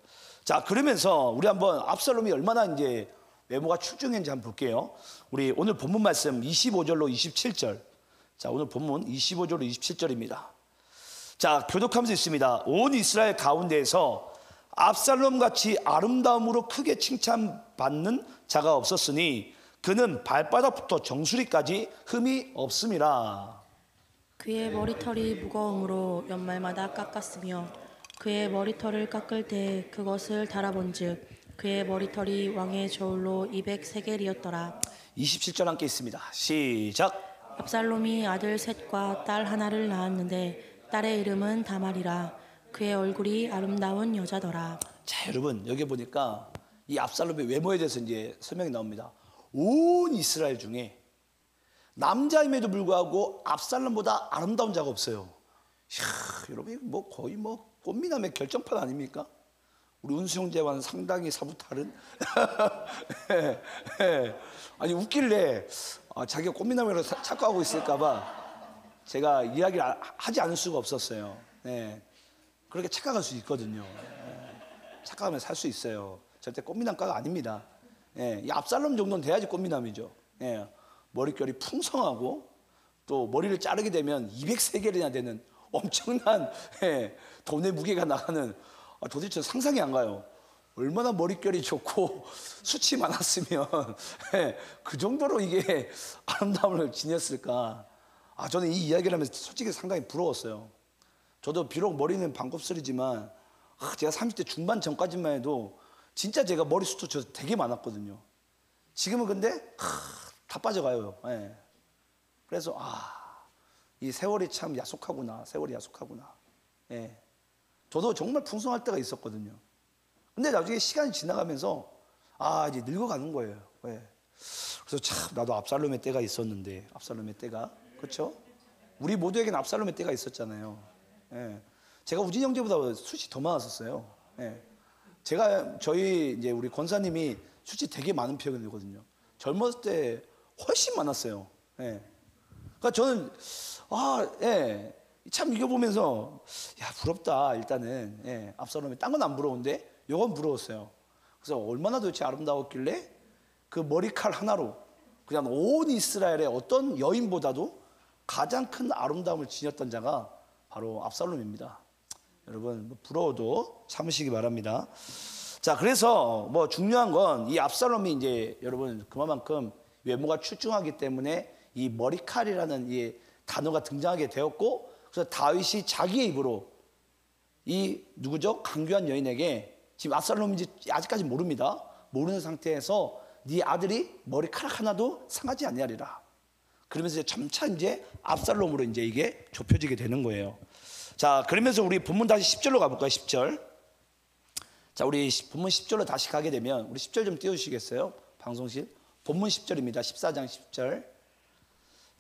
자, 그러면서 우리 한번 압살롬이 얼마나 이제 외모가 출중했는지 한번 볼게요. 우리 오늘 본문 말씀 25절로 27절. 자, 오늘 본문 25절로 27절입니다. 자, 교독하면서 있습니다. 온 이스라엘 가운데에서 압살롬 같이 아름다움으로 크게 칭찬받는 자가 없었으니 그는 발바닥부터 정수리까지 흠이 없음이라. 그의 머리털이 무거움으로 연말마다 깎았으며 그의 머리털을 깎을 때 그것을 달아본즉 그의 머리털이 왕의 저울로 200세겔이었더라. 27절 함께 있습니다. 시작. 압살롬이 아들 셋과 딸 하나를 낳았는데 딸의 이름은 다말이라. 그의 얼굴이 아름다운 여자더라. 자, 여러분, 여기 보니까 이 압살롬의 외모에 대해서 이제 설명이 나옵니다. 온 이스라엘 중에 남자임에도 불구하고 압살롬보다 아름다운 자가 없어요. 이야, 여러분, 뭐 거의 뭐 꽃미남의 결정판 아닙니까? 우리 은수 형제와는 상당히 사뭇 다른. 예, 예. 아니 웃길래 자기가 꽃미남이라고 착각하고 있을까봐 제가 이야기를 하지 않을 수가 없었어요. 예. 그렇게 착각할 수 있거든요. 예. 착각하면 살 수 있어요. 절대 꽃미남과가 아닙니다. 예. 이 압살롬 정도는 돼야지 꽃미남이죠. 예. 머릿결이 풍성하고 또 머리를 자르게 되면 200세겔이나 되는 엄청난 돈의 무게가 나가는 도대체 상상이 안 가요. 얼마나 머릿결이 좋고 수치 많았으면 그 정도로 이게 아름다움을 지녔을까. 저는 이 이야기를 하면서 솔직히 상당히 부러웠어요. 저도 비록 머리는 반곱슬이지만 제가 30대 중반 전까지만 해도 진짜 제가 머리숱도 저 되게 많았거든요. 지금은 근데 다 빠져가요. 그래서 이 세월이 참 야속하구나. 세월이 야속하구나. 저도 정말 풍성할 때가 있었거든요. 근데 나중에 시간이 지나가면서 이제 늙어가는 거예요. 그래서 참 나도 압살롬의 때가 있었는데, 압살롬의 때가, 그렇죠? 우리 모두에게는 압살롬의 때가 있었잖아요. 제가 우진 형제보다 숱이 더 많았었어요. 저희 이제 우리 권사님이 숱이 되게 많은 편이거든요. 젊었을 때 훨씬 많았어요. 그러니까 저는 참 이거 보면서 부럽다. 일단은 압살롬이 딴 건 안 부러운데 이건 부러웠어요. 그래서 얼마나 도대체 아름다웠길래 그 머리칼 하나로 그냥 온 이스라엘의 어떤 여인보다도 가장 큰 아름다움을 지녔던 자가 바로 압살롬입니다. 여러분 부러워도 참으시기 바랍니다. 자, 그래서 뭐 중요한 건 이 압살롬이 이제 여러분 그만큼 외모가 출중하기 때문에 이 머리칼이라는 이 단어가 등장하게 되었고, 그래서 다윗이 자기의 입으로 이 누구죠? 강교한 여인에게, 지금 압살롬인지 아직까지 모릅니다. 모르는 상태에서 네 아들이 머리카락 하나도 상하지 아니하리라. 그러면서 점차 이제 압살롬으로 이제 이게 좁혀지게 되는 거예요. 자, 그러면서 우리 본문 다시 10절로 가볼까요? 10절. 자, 우리 본문 10절로 다시 가게 되면 우리 10절 좀 띄워주시겠어요? 방송실. 본문 10절입니다. 14장 10절.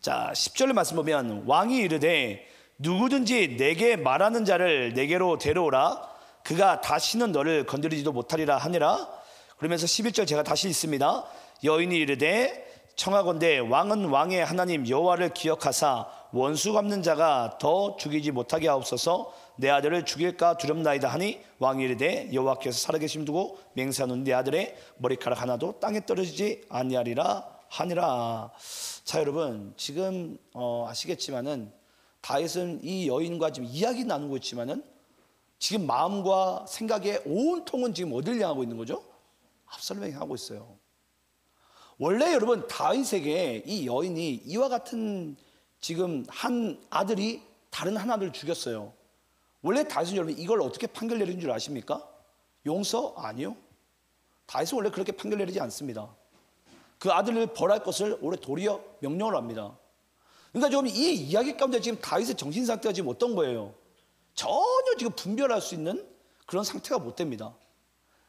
자, 10절의 말씀 보면 왕이 이르되 누구든지 내게 말하는 자를 내게로 데려오라. 그가 다시는 너를 건드리지도 못하리라 하니라. 그러면서 11절 제가 다시 읽습니다. 여인이 이르되 청하건대 왕은 왕의 하나님 여호와를 기억하사 원수 갚는 자가 더 죽이지 못하게 하옵소서. 내 아들을 죽일까 두렵나이다 하니 왕이 이르되 여호와께서 살아계심 두고 맹세하노니 내 아들의 머리카락 하나도 땅에 떨어지지 아니하리라 하니라. 자, 여러분 지금 아시겠지만은 다윗은 이 여인과 지금 이야기 나누고 있지만은 지금 마음과 생각의 온통은 지금 어딜 향하고 있는 거죠? 압살롬에게 향하고 있어요. 원래 여러분 다윗에게 이 여인이 이와 같은 지금 한 아들이 다른 한 아들을 죽였어요. 원래 다윗은 여러분 이걸 어떻게 판결 내리는 줄 아십니까? 용서? 아니요. 다윗은 원래 그렇게 판결 내리지 않습니다. 그 아들을 벌할 것을 오래 도리어 명령을 합니다. 그러니까 좀 이 이야기 가운데 지금 다윗의 정신 상태가 지금 어떤 거예요? 전혀 지금 분별할 수 있는 그런 상태가 못 됩니다.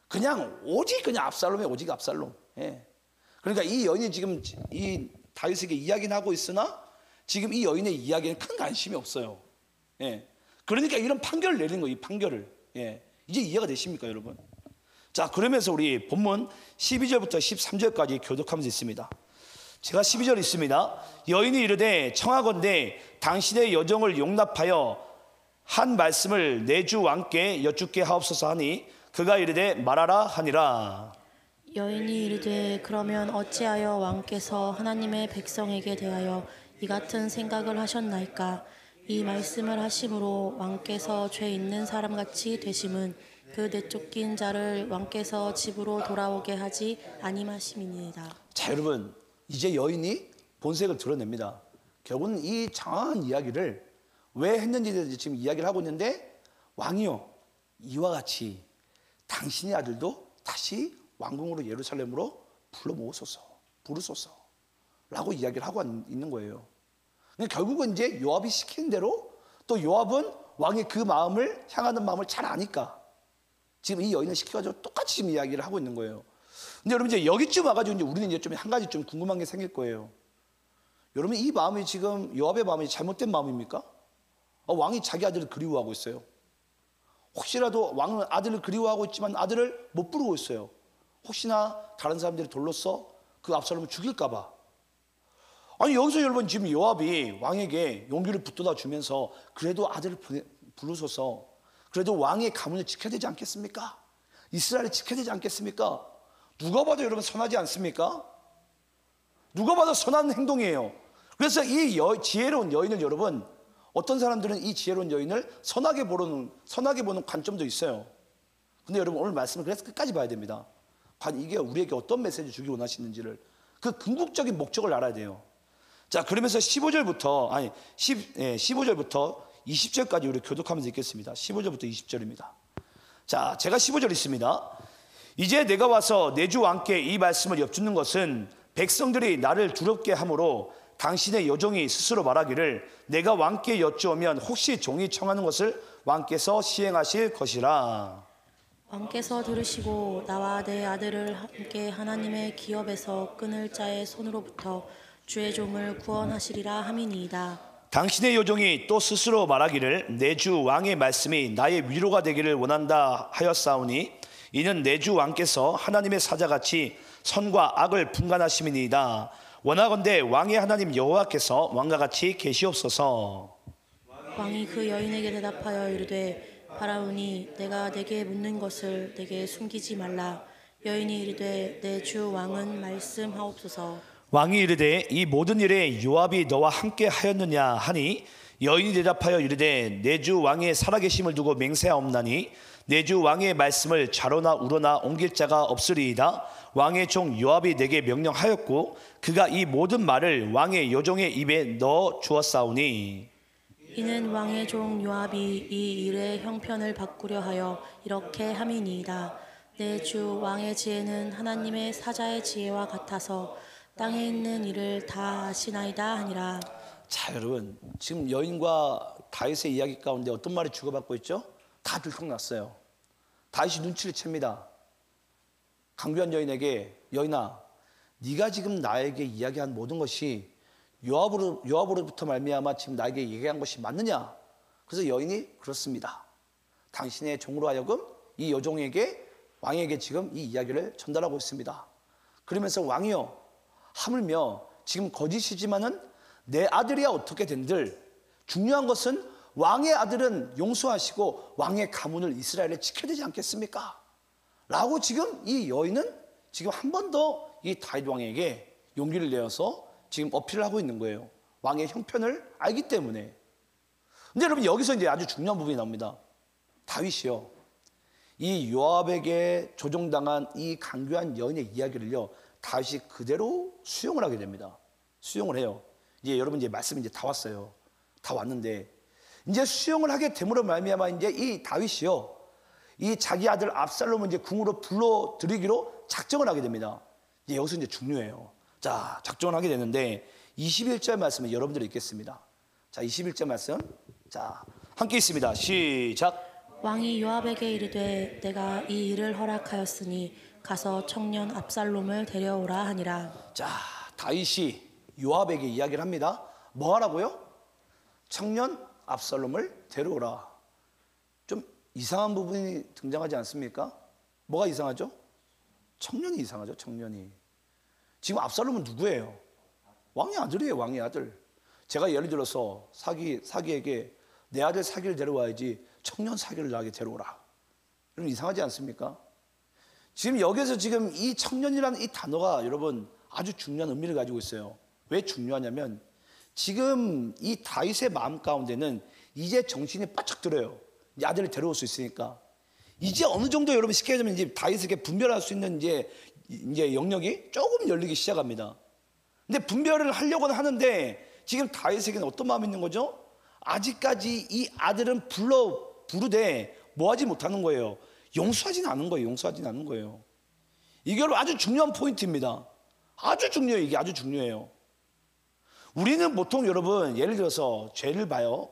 그냥 오직 그냥 압살롬에 오직 압살롬. 그러니까 이 여인이 지금 이 다윗에게 이야기는 하고 있으나 지금 이 여인의 이야기에는 큰 관심이 없어요. 그러니까 이런 판결을 내리는 거예요. 이 판결을. 이제 이해가 되십니까, 여러분? 자, 그러면서 우리 본문 12절부터 13절까지 교독하면서 있습니다. 제가 12절 있습니다. 여인이 이르되 청하건대 당신의 여정을 용납하여 한 말씀을 내 주 왕께 여쭙게 하옵소서 하니 그가 이르되 말하라 하니라. 여인이 이르되 그러면 어찌하여 왕께서 하나님의 백성에게 대하여 이 같은 생각을 하셨나이까? 이 말씀을 하심으로 왕께서 죄 있는 사람같이 되심은 그 내쫓긴 자를 왕께서 집으로 돌아오게 하지 아니하심이니이다. 자, 여러분 이제 여인이 본색을 드러냅니다. 결국은 이 장황한 이야기를 왜 했는지에 지금 이야기를 하고 있는데, 왕이요 이와 같이 당신의 아들도 다시 왕궁으로 예루살렘으로 불러 모으소서, 부르소서 라고 이야기를 하고 있는 거예요. 그러니까 결국은 이제 요압이 시키는 대로, 또 요압은 왕의 그 마음을 향하는 마음을 잘 아니까 지금 이 여인을 시켜가지고 똑같이 지금 이야기를 하고 있는 거예요. 근데 여러분 이제 여기쯤 와가지고 이제 우리는 이제 좀 한 가지 좀 궁금한 게 생길 거예요. 여러분 이 마음이 지금 요압의 마음이 잘못된 마음입니까? 왕이 자기 아들을 그리워하고 있어요. 혹시라도 왕은 아들을 그리워하고 있지만 아들을 못 부르고 있어요. 혹시나 다른 사람들이 돌로써 그 압살롬을 죽일까 봐. 아니 여기서 여러분 지금 요압이 왕에게 용기를 붙들어 주면서 그래도 아들을 부르소서, 그래도 왕의 가문을 지켜야 되지 않겠습니까? 이스라엘을 지켜야 되지 않겠습니까? 누가 봐도 여러분 선하지 않습니까? 누가 봐도 선한 행동이에요. 그래서 이 지혜로운 여인을 여러분, 어떤 사람들은 이 지혜로운 여인을 선하게 보는 관점도 있어요. 근데 여러분 오늘 말씀을 그래서 끝까지 봐야 됩니다. 과연 이게 우리에게 어떤 메시지를 주기 원하시는지를, 그 궁극적인 목적을 알아야 돼요. 자, 그러면서 15절부터 20절까지 우리 교독하면서 읽겠습니다. 15절부터 20절입니다. 자, 제가 15절 있습니다. 이제 내가 와서 내 주 왕께 이 말씀을 엽주는 것은 백성들이 나를 두렵게 함으로 당신의 여종이 스스로 말하기를 내가 왕께 여쭈오면 혹시 종이 청하는 것을 왕께서 시행하실 것이라. 왕께서 들으시고 나와 내 아들을 함께 하나님의 기업에서 끊을 자의 손으로부터 주의 종을 구원하시리라 함이니이다. 당신의 여종이 또 스스로 말하기를 내 주 왕의 말씀이 나의 위로가 되기를 원한다 하였사오니 이는 내 주 왕께서 하나님의 사자같이 선과 악을 분간하심이니이다. 원하건대 왕의 하나님 여호와께서 왕과 같이 계시옵소서. 왕이 그 여인에게 대답하여 이르되 바라오니 내가 내게 묻는 것을 내게 숨기지 말라. 여인이 이르되 내 주 왕은 말씀하옵소서. 왕이 이르되 이 모든 일에 요압이 너와 함께 하였느냐 하니 여인이 대답하여 이르되 내 주 왕의 살아계심을 두고 맹세하옵나니 내 주 왕의 말씀을 좌로나 우로나 옮길 자가 없으리이다. 왕의 종 요압이 내게 명령하였고 그가 이 모든 말을 왕의 여종의 입에 넣어 주었사오니 이는 왕의 종 요압이 이 일의 형편을 바꾸려 하여 이렇게 함이니이다. 내 주 왕의 지혜는 하나님의 사자의 지혜와 같아서 땅에 있는 일을 다 아시나이다 하니라. 자, 여러분 지금 여인과 다윗의 이야기 가운데 어떤 말이 주고받고 있죠? 다 들통났어요. 다윗이 눈치를 챕니다. 강교한 여인에게 여인아, 네가 지금 나에게 이야기한 모든 것이 요압으로부터 말미암아 지금 나에게 얘기한 것이 맞느냐? 그래서 여인이 그렇습니다. 당신의 종으로 하여금 이 여종에게 왕에게 지금 이 이야기를 전달하고 있습니다. 그러면서 왕이여, 하물며 지금 거짓이지만은 내 아들이야 어떻게 된들 중요한 것은 왕의 아들은 용서하시고 왕의 가문을 이스라엘에 지켜야 되지 않겠습니까? 라고 지금 이 여인은 지금 한 번 더 이 다윗 왕에게 용기를 내어서 지금 어필을 하고 있는 거예요. 왕의 형편을 알기 때문에. 근데 여러분 여기서 이제 아주 중요한 부분이 나옵니다. 다윗이요, 이 요압에게 조종당한 이 강교한 여인의 이야기를요 다윗이 그대로 수용을 하게 됩니다. 수용을 해요. 이제 여러분 이제 말씀이 이제 다 왔어요. 다 왔는데 이제 수용을 하게 됨으로 말미암아 이제 이 다윗이요 이 자기 아들 압살롬을 이제 궁으로 불러들이기로 작정을 하게 됩니다. 이제 여기서 이제 중요해요. 자, 작정을 하게 되는데 21절 말씀을 여러분들이 읽겠습니다. 자, 21절 말씀. 자, 함께 있습니다. 시작. 왕이 요압에게 이르되 내가 이 일을 허락하였으니 가서 청년 압살롬을 데려오라 하니라. 자, 다윗이 요압에게 이야기를 합니다. 뭐 하라고요? 청년 압살롬을 데려오라. 좀 이상한 부분이 등장하지 않습니까? 뭐가 이상하죠? 청년이 이상하죠. 청년이. 지금 압살롬은 누구예요? 왕의 아들이에요. 왕의 아들. 제가 예를 들어서 사기에게 내 아들 사기를 데려와야지 청년 사기를 나에게 데려오라. 여러분 이상하지 않습니까? 지금 여기서 지금 이 청년이라는 이 단어가 여러분 아주 중요한 의미를 가지고 있어요. 왜 중요하냐면 지금 이 다윗의 마음 가운데는 이제 정신이 바짝 들어요. 이제 아들을 데려올 수 있으니까. 이제 어느 정도 여러분 쉽게 얘기하면 이제 다윗에게 분별할 수 있는 이제 영역이 조금 열리기 시작합니다. 근데 분별을 하려고는 하는데 지금 다윗에게는 어떤 마음이 있는 거죠? 아직까지 이 아들은 부르되 뭐하지 못하는 거예요. 용서하지는 않은 거예요. 용서하지는 않은 거예요. 이게 아주 중요한 포인트입니다. 아주 중요해요. 이게 아주 중요해요. 우리는 보통 여러분 예를 들어서 죄를 봐요.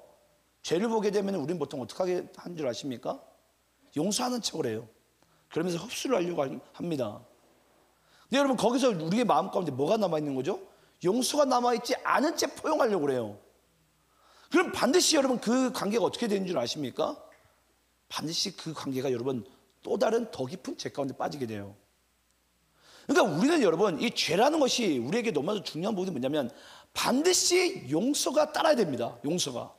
죄를 보게 되면 우리는 보통 어떻게 하는 줄 아십니까? 용서하는 척을 해요. 그러면서 흡수를 하려고 합니다. 근데 여러분 거기서 우리의 마음 가운데 뭐가 남아있는 거죠? 용서가 남아있지 않은 채 포용하려고 그래요. 그럼 반드시 여러분 그 관계가 어떻게 되는 줄 아십니까? 반드시 그 관계가 여러분 또 다른 더 깊은 죄 가운데 빠지게 돼요. 그러니까 우리는 여러분 이 죄라는 것이 우리에게 너무나도 중요한 부분이 뭐냐면 반드시 용서가 따라야 됩니다. 용서가.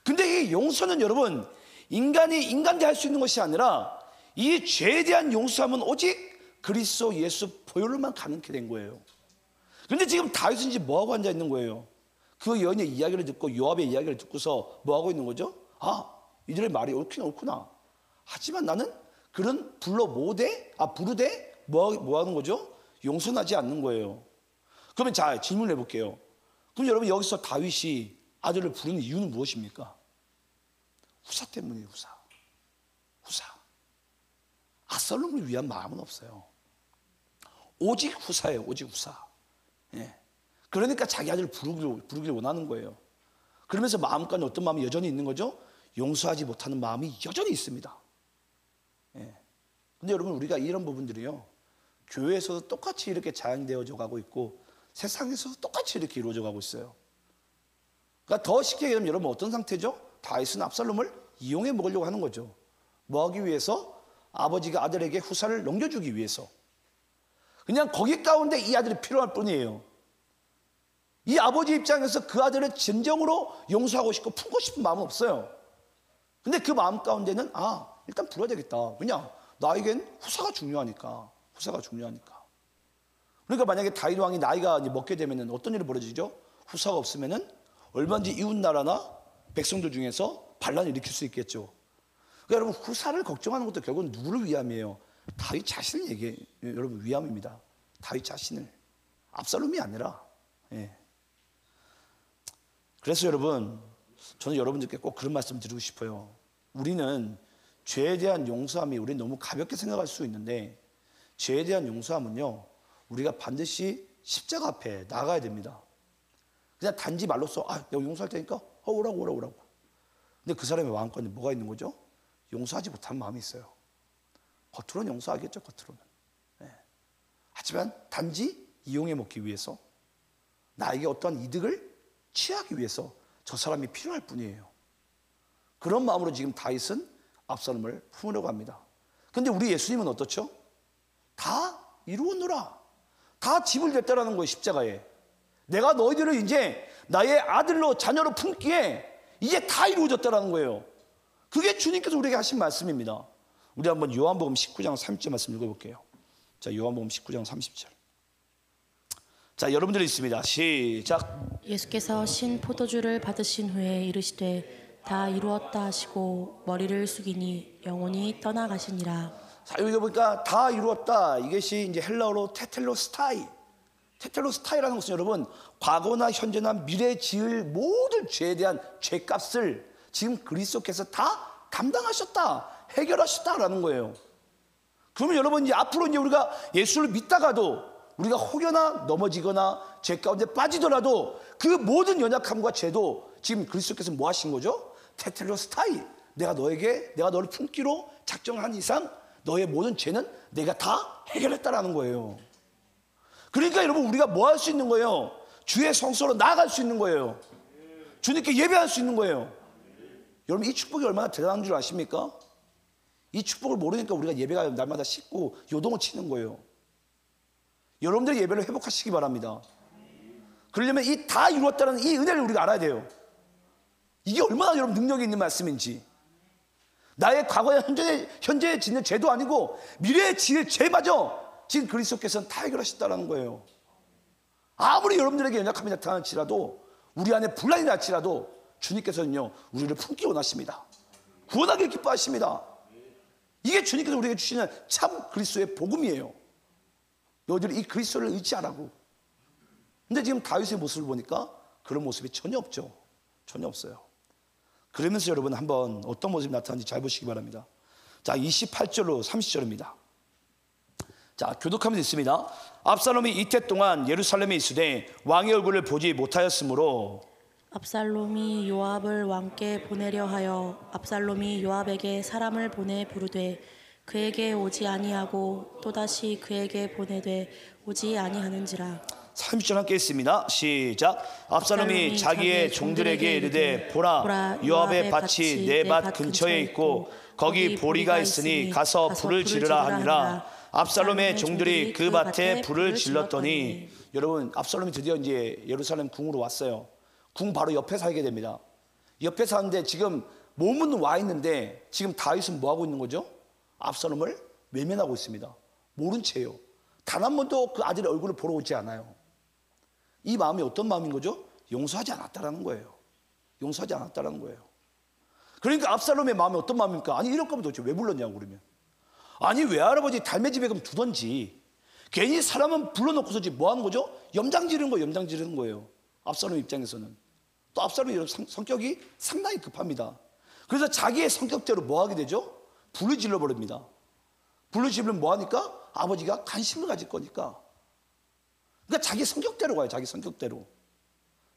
근데 이 용서는 여러분 인간이 인간대 할 수 있는 것이 아니라 이 죄에 대한 용서함은 오직 그리스도 예수 보혈로만 가능하게 된 거예요. 근데 지금 다윗은 이제 뭐하고 앉아 있는 거예요? 그 여인의 이야기를 듣고 요압의 이야기를 듣고서 뭐하고 있는 거죠? 아, 이들의 말이 옳긴 옳구나. 하지만 나는 그런 부르되 뭐 하는 거죠? 용서하지 않는 거예요. 그러면 자, 질문을 해볼게요. 그럼 여러분 여기서 다윗이 아들을 부르는 이유는 무엇입니까? 후사 때문이에요. 후사. 압살롬을 위한 마음은 없어요. 오직 후사예요. 오직 후사. 예. 그러니까 자기 아들을 부르기를 원하는 거예요. 그러면서 마음까지 어떤 마음이 여전히 있는 거죠? 용서하지 못하는 마음이 여전히 있습니다. 예. 근데 여러분 우리가 이런 부분들이요, 교회에서도 똑같이 이렇게 자양되어져 가고 있고 세상에서도 똑같이 이렇게 이루어져 가고 있어요. 그러니까 더 쉽게 얘기하면 여러분 어떤 상태죠? 다윗은 압살롬을 이용해 먹으려고 하는 거죠. 뭐 하기 위해서? 아버지가 아들에게 후사를 넘겨주기 위해서. 그냥 거기 가운데 이 아들이 필요할 뿐이에요. 이 아버지 입장에서 그 아들을 진정으로 용서하고 싶고 품고 싶은 마음은 없어요. 근데 그 마음 가운데는 일단 불러야 되겠다. 왜냐? 나에겐 후사가 중요하니까. 그러니까 만약에 다윗 왕이 나이가 먹게 되면 어떤 일이 벌어지죠? 후사가 없으면 얼마든지 이웃 나라나 백성들 중에서 반란을 일으킬 수 있겠죠. 그러니까 여러분 후사를 걱정하는 것도 결국은 누구를 위함이에요? 다윗 자신을 여러분 위함입니다. 다윗 자신을. 압살롬이 아니라. 예. 그래서 여러분 저는 여러분들께 꼭 그런 말씀 드리고 싶어요. 우리는 죄에 대한 용서함이 우리는 너무 가볍게 생각할 수 있는데 죄에 대한 용서함은요 우리가 반드시 십자가 앞에 나가야 됩니다. 그냥 단지 말로써 내가 용서할 테니까 오라고. 근데 그 사람의 마음 가운데 뭐가 있는 거죠? 용서하지 못한 마음이 있어요. 겉으로는 용서하겠죠. 겉으로는. 네. 하지만 단지 이용해 먹기 위해서 나에게 어떠한 이득을 취하기 위해서 저 사람이 필요할 뿐이에요. 그런 마음으로 지금 다윗은 압살롬을 품으려고 합니다. 그런데 우리 예수님은 어떻죠? 다 이루었노라. 다 집을 냈다라는 거예요. 십자가에. 내가 너희들을 이제 나의 아들로 자녀로 품기에 이제 다 이루어졌다라는 거예요. 그게 주님께서 우리에게 하신 말씀입니다. 우리 한번 요한복음 19장 30절 말씀 읽어볼게요. 자, 요한복음 19장 30절. 자, 여러분들이 있습니다. 시작. 예수께서 신 포도주를 받으신 후에 이르시되 다 이루었다 하시고 머리를 숙이니 영혼이 떠나가시니라. 자, 여기 보니까 다 이루었다. 이것이 이제 헬라어로 테텔로스타이. 테텔로스타이라는 것은 여러분 과거나 현재나 미래에 지을 모든 죄에 대한 죄값을 지금 그리스도께서 다 감당하셨다, 해결하셨다라는 거예요. 그러면 여러분 이제 앞으로 이제 우리가 예수를 믿다가도 우리가 혹여나 넘어지거나 죄 가운데 빠지더라도 그 모든 연약함과 죄도 지금 그리스도께서 뭐 하신 거죠? 테텔로스타이. 내가 너를 품기로 작정한 이상 너의 모든 죄는 내가 다 해결했다라는 거예요. 그러니까 여러분 우리가 뭐 할 수 있는 거예요? 주의 성소로 나아갈 수 있는 거예요. 주님께 예배할 수 있는 거예요. 여러분 이 축복이 얼마나 대단한 줄 아십니까? 이 축복을 모르니까 우리가 예배가 날마다 씻고 요동을 치는 거예요. 여러분들의 예배를 회복하시기 바랍니다. 그러려면 이 다 이루었다는 이 은혜를 우리가 알아야 돼요. 이게 얼마나 여러분 능력이 있는 말씀인지. 나의 과거에 현재에 짓는 죄도 아니고 미래에 지을 죄마저 지금 그리스도께서는 다 해결하셨다는 거예요. 아무리 여러분들에게 연약함이 나타날지라도 우리 안에 분란이 날지라도 주님께서는요 우리를 품기 원하십니다. 구원하길 기뻐하십니다. 이게 주님께서 우리에게 주시는 참 그리스도의 복음이에요. 너희들이 이 그리스도를 의지하라고. 근데 지금 다윗의 모습을 보니까 그런 모습이 전혀 없죠. 전혀 없어요. 그러면서 여러분 한번 어떤 모습이 나타나는지 잘 보시기 바랍니다. 자, 28절로 30절입니다. 자, 교독하면 있습니다. 압살롬이 이태 동안 예루살렘에 있으되 왕의 얼굴을 보지 못하였으므로 압살롬이 요압을 왕께 보내려 하여 압살롬이 요압에게 사람을 보내 부르되 그에게 오지 아니하고 또다시 그에게 보내되 오지 아니하는지라. 30절 함께 했습니다. 시작. 압살롬이 자기의 종들에게 이르되 보라, 요압의 밭이 내 밭 근처에 있고 거기 보리가 있으니 가서 불을 지르라 하니라. 압살롬의 종들이 그 밭에 불을 질렀더니, 여러분 압살롬이 드디어 이제 예루살렘 궁으로 왔어요. 궁 바로 옆에 살게 됩니다. 옆에 사는데 지금 몸은 와 있는데 지금 다윗은 뭐 하고 있는 거죠? 압살롬을 외면하고 있습니다. 모른 채예요. 단 한 번도 그 아들의 얼굴을 보러 오지 않아요. 이 마음이 어떤 마음인 거죠? 용서하지 않았다라는 거예요. 용서하지 않았다라는 거예요. 그러니까 압살롬의 마음이 어떤 마음입니까? 아니 이럴 거면 도대체 왜 불렀냐고. 그러면 아니 외할아버지 달매 집에 그럼 두던지, 괜히 사람은 불러놓고서지 뭐 하는 거죠? 염장 지르는 거예요. 염장 지르는 거예요. 압살롬 입장에서는. 또 압살롬이 성격이 상당히 급합니다. 그래서 자기의 성격대로 뭐 하게 되죠? 불을 질러버립니다. 불을 지르면 뭐 하니까? 아버지가 관심을 가질 거니까. 그러니까 자기 성격대로 가요. 자기 성격대로.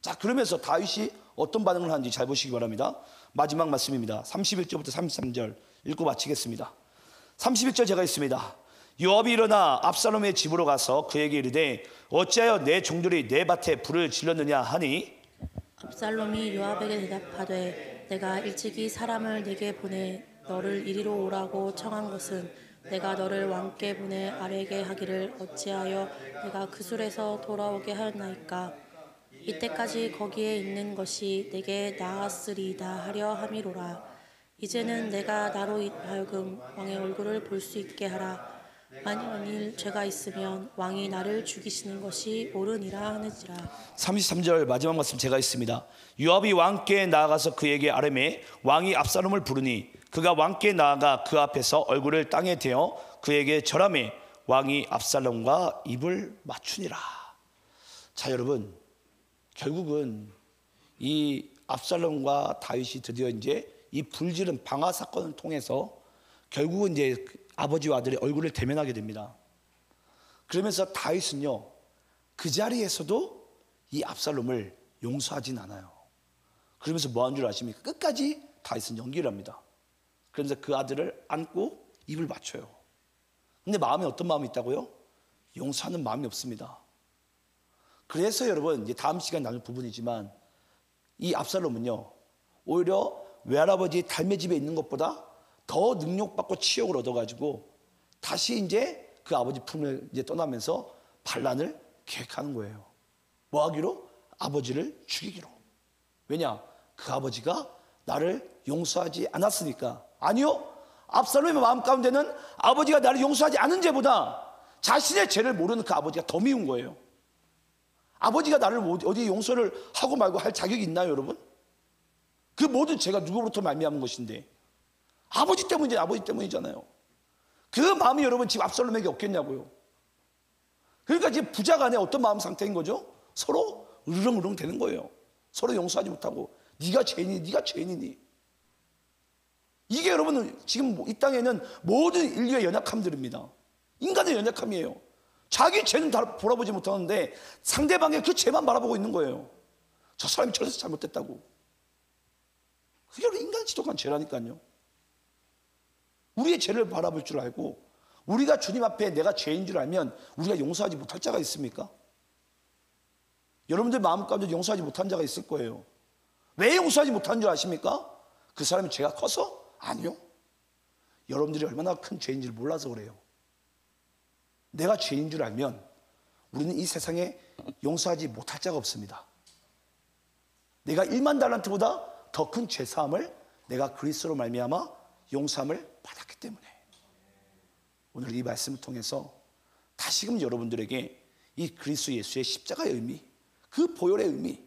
자, 그러면서 다윗이 어떤 반응을 하는지 잘 보시기 바랍니다. 마지막 말씀입니다. 31절부터 33절 읽고 마치겠습니다. 31절 제가 있습니다. 요압이 일어나 압살롬의 집으로 가서 그에게 이르되 어찌하여 내 종들이 내 밭에 불을 질렀느냐 하니, 압살롬이 요압에게 대답하되 내가 일찍이 사람을 네게 보내 너를 이리로 오라고 청한 것은 내가 너를 왕께 보내 아뢰게 하기를 어찌하여 내가 그술에서 돌아오게 하였나이까. 이때까지 거기에 있는 것이 내게 나았으리이다 하려 함이로라. 이제는 내가 나로 하여금 왕의 얼굴을 볼 수 있게 하라. 만일 죄가 있으면 왕이 나를 죽이시는 것이 옳으니라 하느니라. 33절 마지막 말씀 제가 있습니다. 요압이 왕께 나아가서 그에게 아뢰매 왕이 압살롬을 부르니 그가 왕께 나아가 그 앞에서 얼굴을 땅에 대어 그에게 절하매 왕이 압살롬과 입을 맞추니라. 자, 여러분, 결국은 이 압살롬과 다윗이 드디어 이제 이 불지른 방화 사건을 통해서 결국은 이제 아버지와 아들의 얼굴을 대면하게 됩니다. 그러면서 다윗은요, 그 자리에서도 이 압살롬을 용서하진 않아요. 그러면서 뭐 한 줄 아십니까? 끝까지 다윗은 연기를 합니다. 그러면서 그 아들을 안고 입을 맞춰요. 근데 마음에 어떤 마음이 있다고요? 용서하는 마음이 없습니다. 그래서 여러분, 이제 다음 시간 나눌 부분이지만 이 압살롬은요, 오히려 외할아버지 달매 집에 있는 것보다 더 능력받고 치욕을 얻어가지고 다시 이제 그 아버지 품을 이제 떠나면서 반란을 계획하는 거예요. 뭐 하기로? 아버지를 죽이기로. 왜냐? 그 아버지가 나를 용서하지 않았으니까. 아니요, 압살롬의 마음 가운데는 아버지가 나를 용서하지 않은 죄보다 자신의 죄를 모르는 그 아버지가 더 미운 거예요. 아버지가 나를 어디 용서를 하고 말고 할 자격이 있나요, 여러분? 그 모든 죄가 누구로부터 말미암은 것인데 아버지 때문이잖아요. 그 마음이 여러분 지금 압살롬에게 없겠냐고요. 그러니까 지금 부자 간에 어떤 마음 상태인 거죠? 서로 으르렁으르렁 되는 거예요. 서로 용서하지 못하고 네가 죄인이니 네가 죄인이니. 이게 여러분 지금 이 땅에는 모든 인류의 연약함들입니다. 인간의 연약함이에요. 자기 죄는 다 돌아보지 못하는데 상대방의 그 죄만 바라보고 있는 거예요. 저 사람이 저래서 잘못됐다고. 그게 우리 인간 지독한 죄라니까요. 우리의 죄를 바라볼 줄 알고 우리가 주님 앞에 내가 죄인 줄 알면 우리가 용서하지 못할 자가 있습니까? 여러분들 마음 가운데 용서하지 못한 자가 있을 거예요. 왜 용서하지 못한 줄 아십니까? 그 사람의 죄가 커서? 아니요. 여러분들이 얼마나 큰 죄인지를 몰라서 그래요. 내가 죄인 줄 알면 우리는 이 세상에 용서하지 못할 자가 없습니다. 내가 1만 달란트보다 더 큰 죄사함을 내가 그리스도로 말미암아 용서함을 받았기 때문에 오늘 이 말씀을 통해서 다시금 여러분들에게 이 그리스도 예수의 십자가의 의미, 그 보혈의 의미,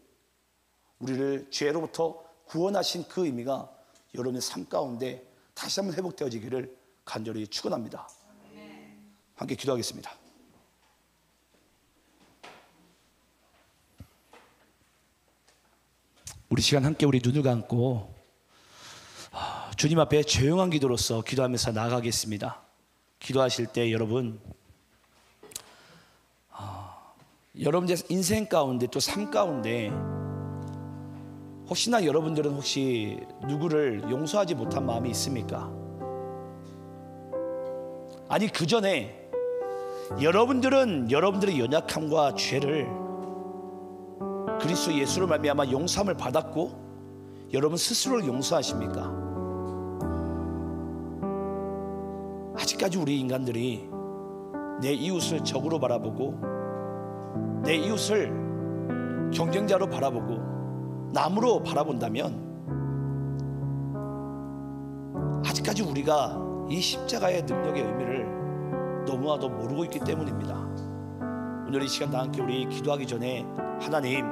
우리를 죄로부터 구원하신 그 의미가 여러분의 삶 가운데 다시 한번 회복되어지기를 간절히 축원합니다. 함께 기도하겠습니다. 우리 시간 함께 우리 눈을 감고 주님 앞에 조용한 기도로서 기도하면서 나아가겠습니다. 기도하실 때 여러분, 여러분의 인생 가운데 또 삶 가운데 혹시나 여러분들은 혹시 누구를 용서하지 못한 마음이 있습니까? 아니 그 전에 여러분들은 여러분들의 연약함과 죄를 그리스도 예수로 말미암아 용서함을 받았고 여러분 스스로를 용서하십니까? 아직까지 우리 인간들이 내 이웃을 적으로 바라보고 내 이웃을 경쟁자로 바라보고 남으로 바라본다면 아직까지 우리가 이 십자가의 능력의 의미를 너무나도 모르고 있기 때문입니다. 오늘 이 시간 다 함께 우리 기도하기 전에 하나님,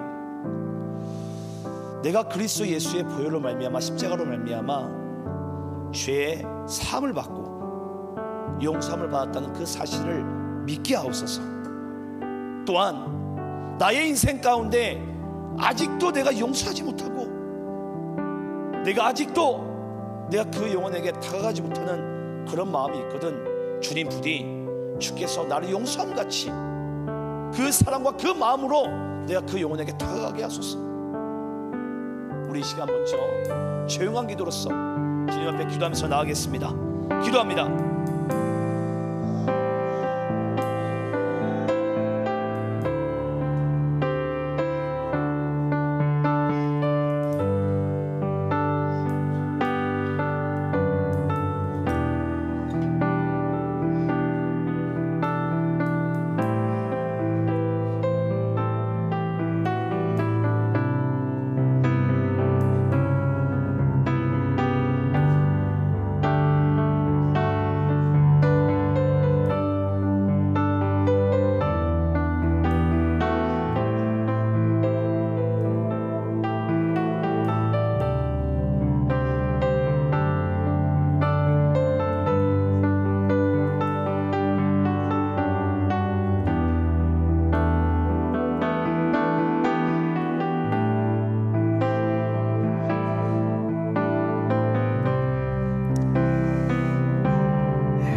내가 그리스도 예수의 보혈로 말미암아 십자가로 말미암아 죄의 사함을 받고 용서함을 받았다는 그 사실을 믿게 하옵소서. 또한 나의 인생 가운데 아직도 내가 용서하지 못하고 내가 아직도 내가 그 영혼에게 다가가지 못하는 그런 마음이 있거든. 주님 부디 주께서 나를 용서함 같이 그 사랑과 그 마음으로 내가 그 영혼에게 다가가게 하소서. 우리 이 시간 먼저 조용한 기도로서 주님 앞에 기도하면서 나아가겠습니다. 기도합니다.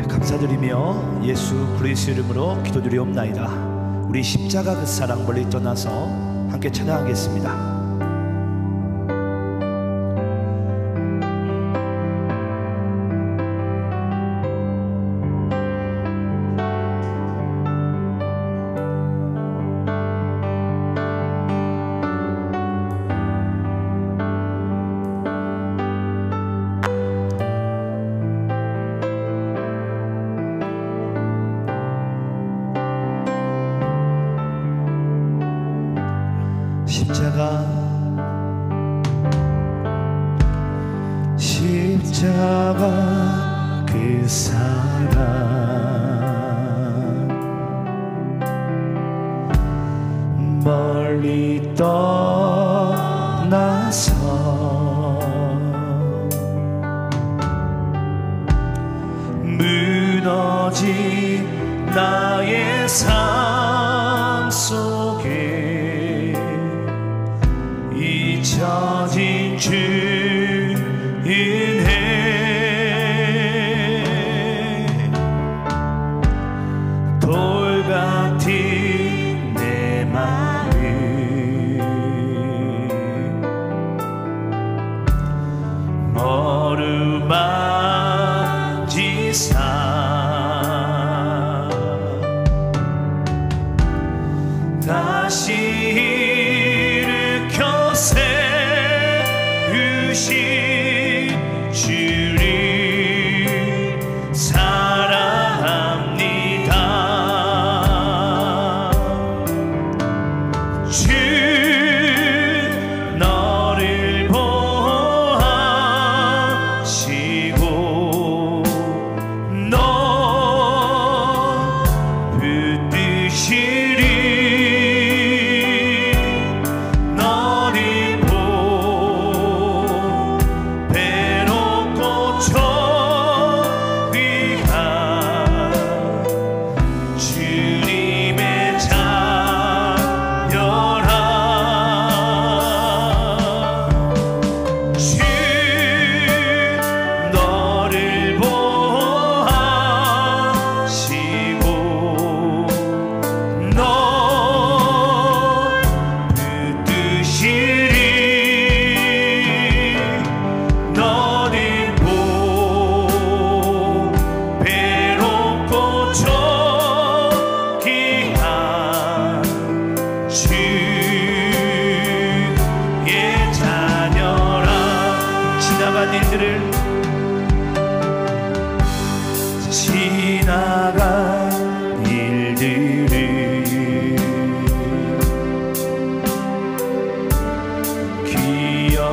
감사드리며 예수 그리스도 이름으로 기도드리옵나이다. 우리 십자가 그 사랑 멀리 떠나서 함께 찬양하겠습니다. 십자가 그 사랑 멀리 떠나서 무너진 나의 삶 속에 잊혀진 주 은혜 돌같은 내 마음 어루만지사 다시 일으켜 세우신 주를 사랑합니다. 주 너를 보호하시고 너 붙드시리 너를 보배롭고 존귀한 주님의 자녀라. 주 지나간 일들을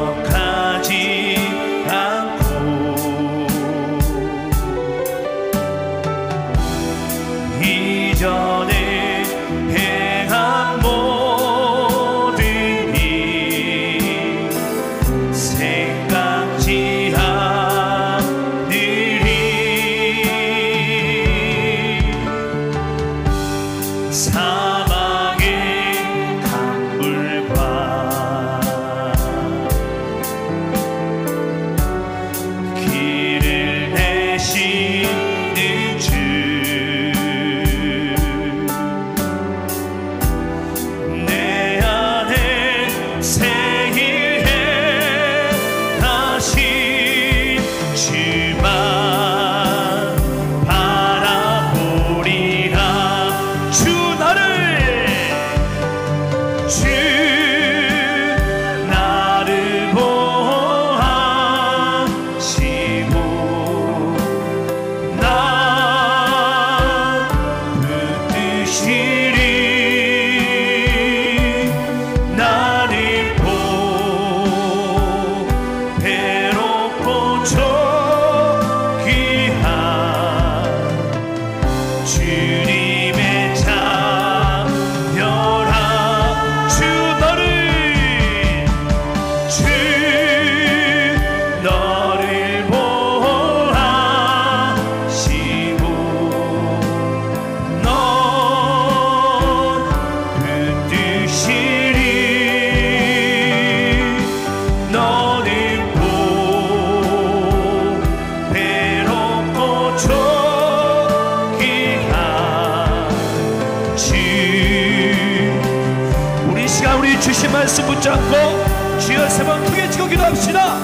기억하지 않고 이전에 행한 모든 일 생각지 않으리. 사막의 강물과 길을 내시는 주, 내 안에 새 일해 다시 주만 바라보리라. 주 나를 보호하시고 난 붙드시리. 나를 배롭고 존귀한 주님의 자녀라. 주 너를 보호하시고 넌 붙드시리. 너는 배롭고 존귀한 주. 우리 시간 우리 주신 말씀 붙잡고 주여 세 번 크게 치고 기도합시다.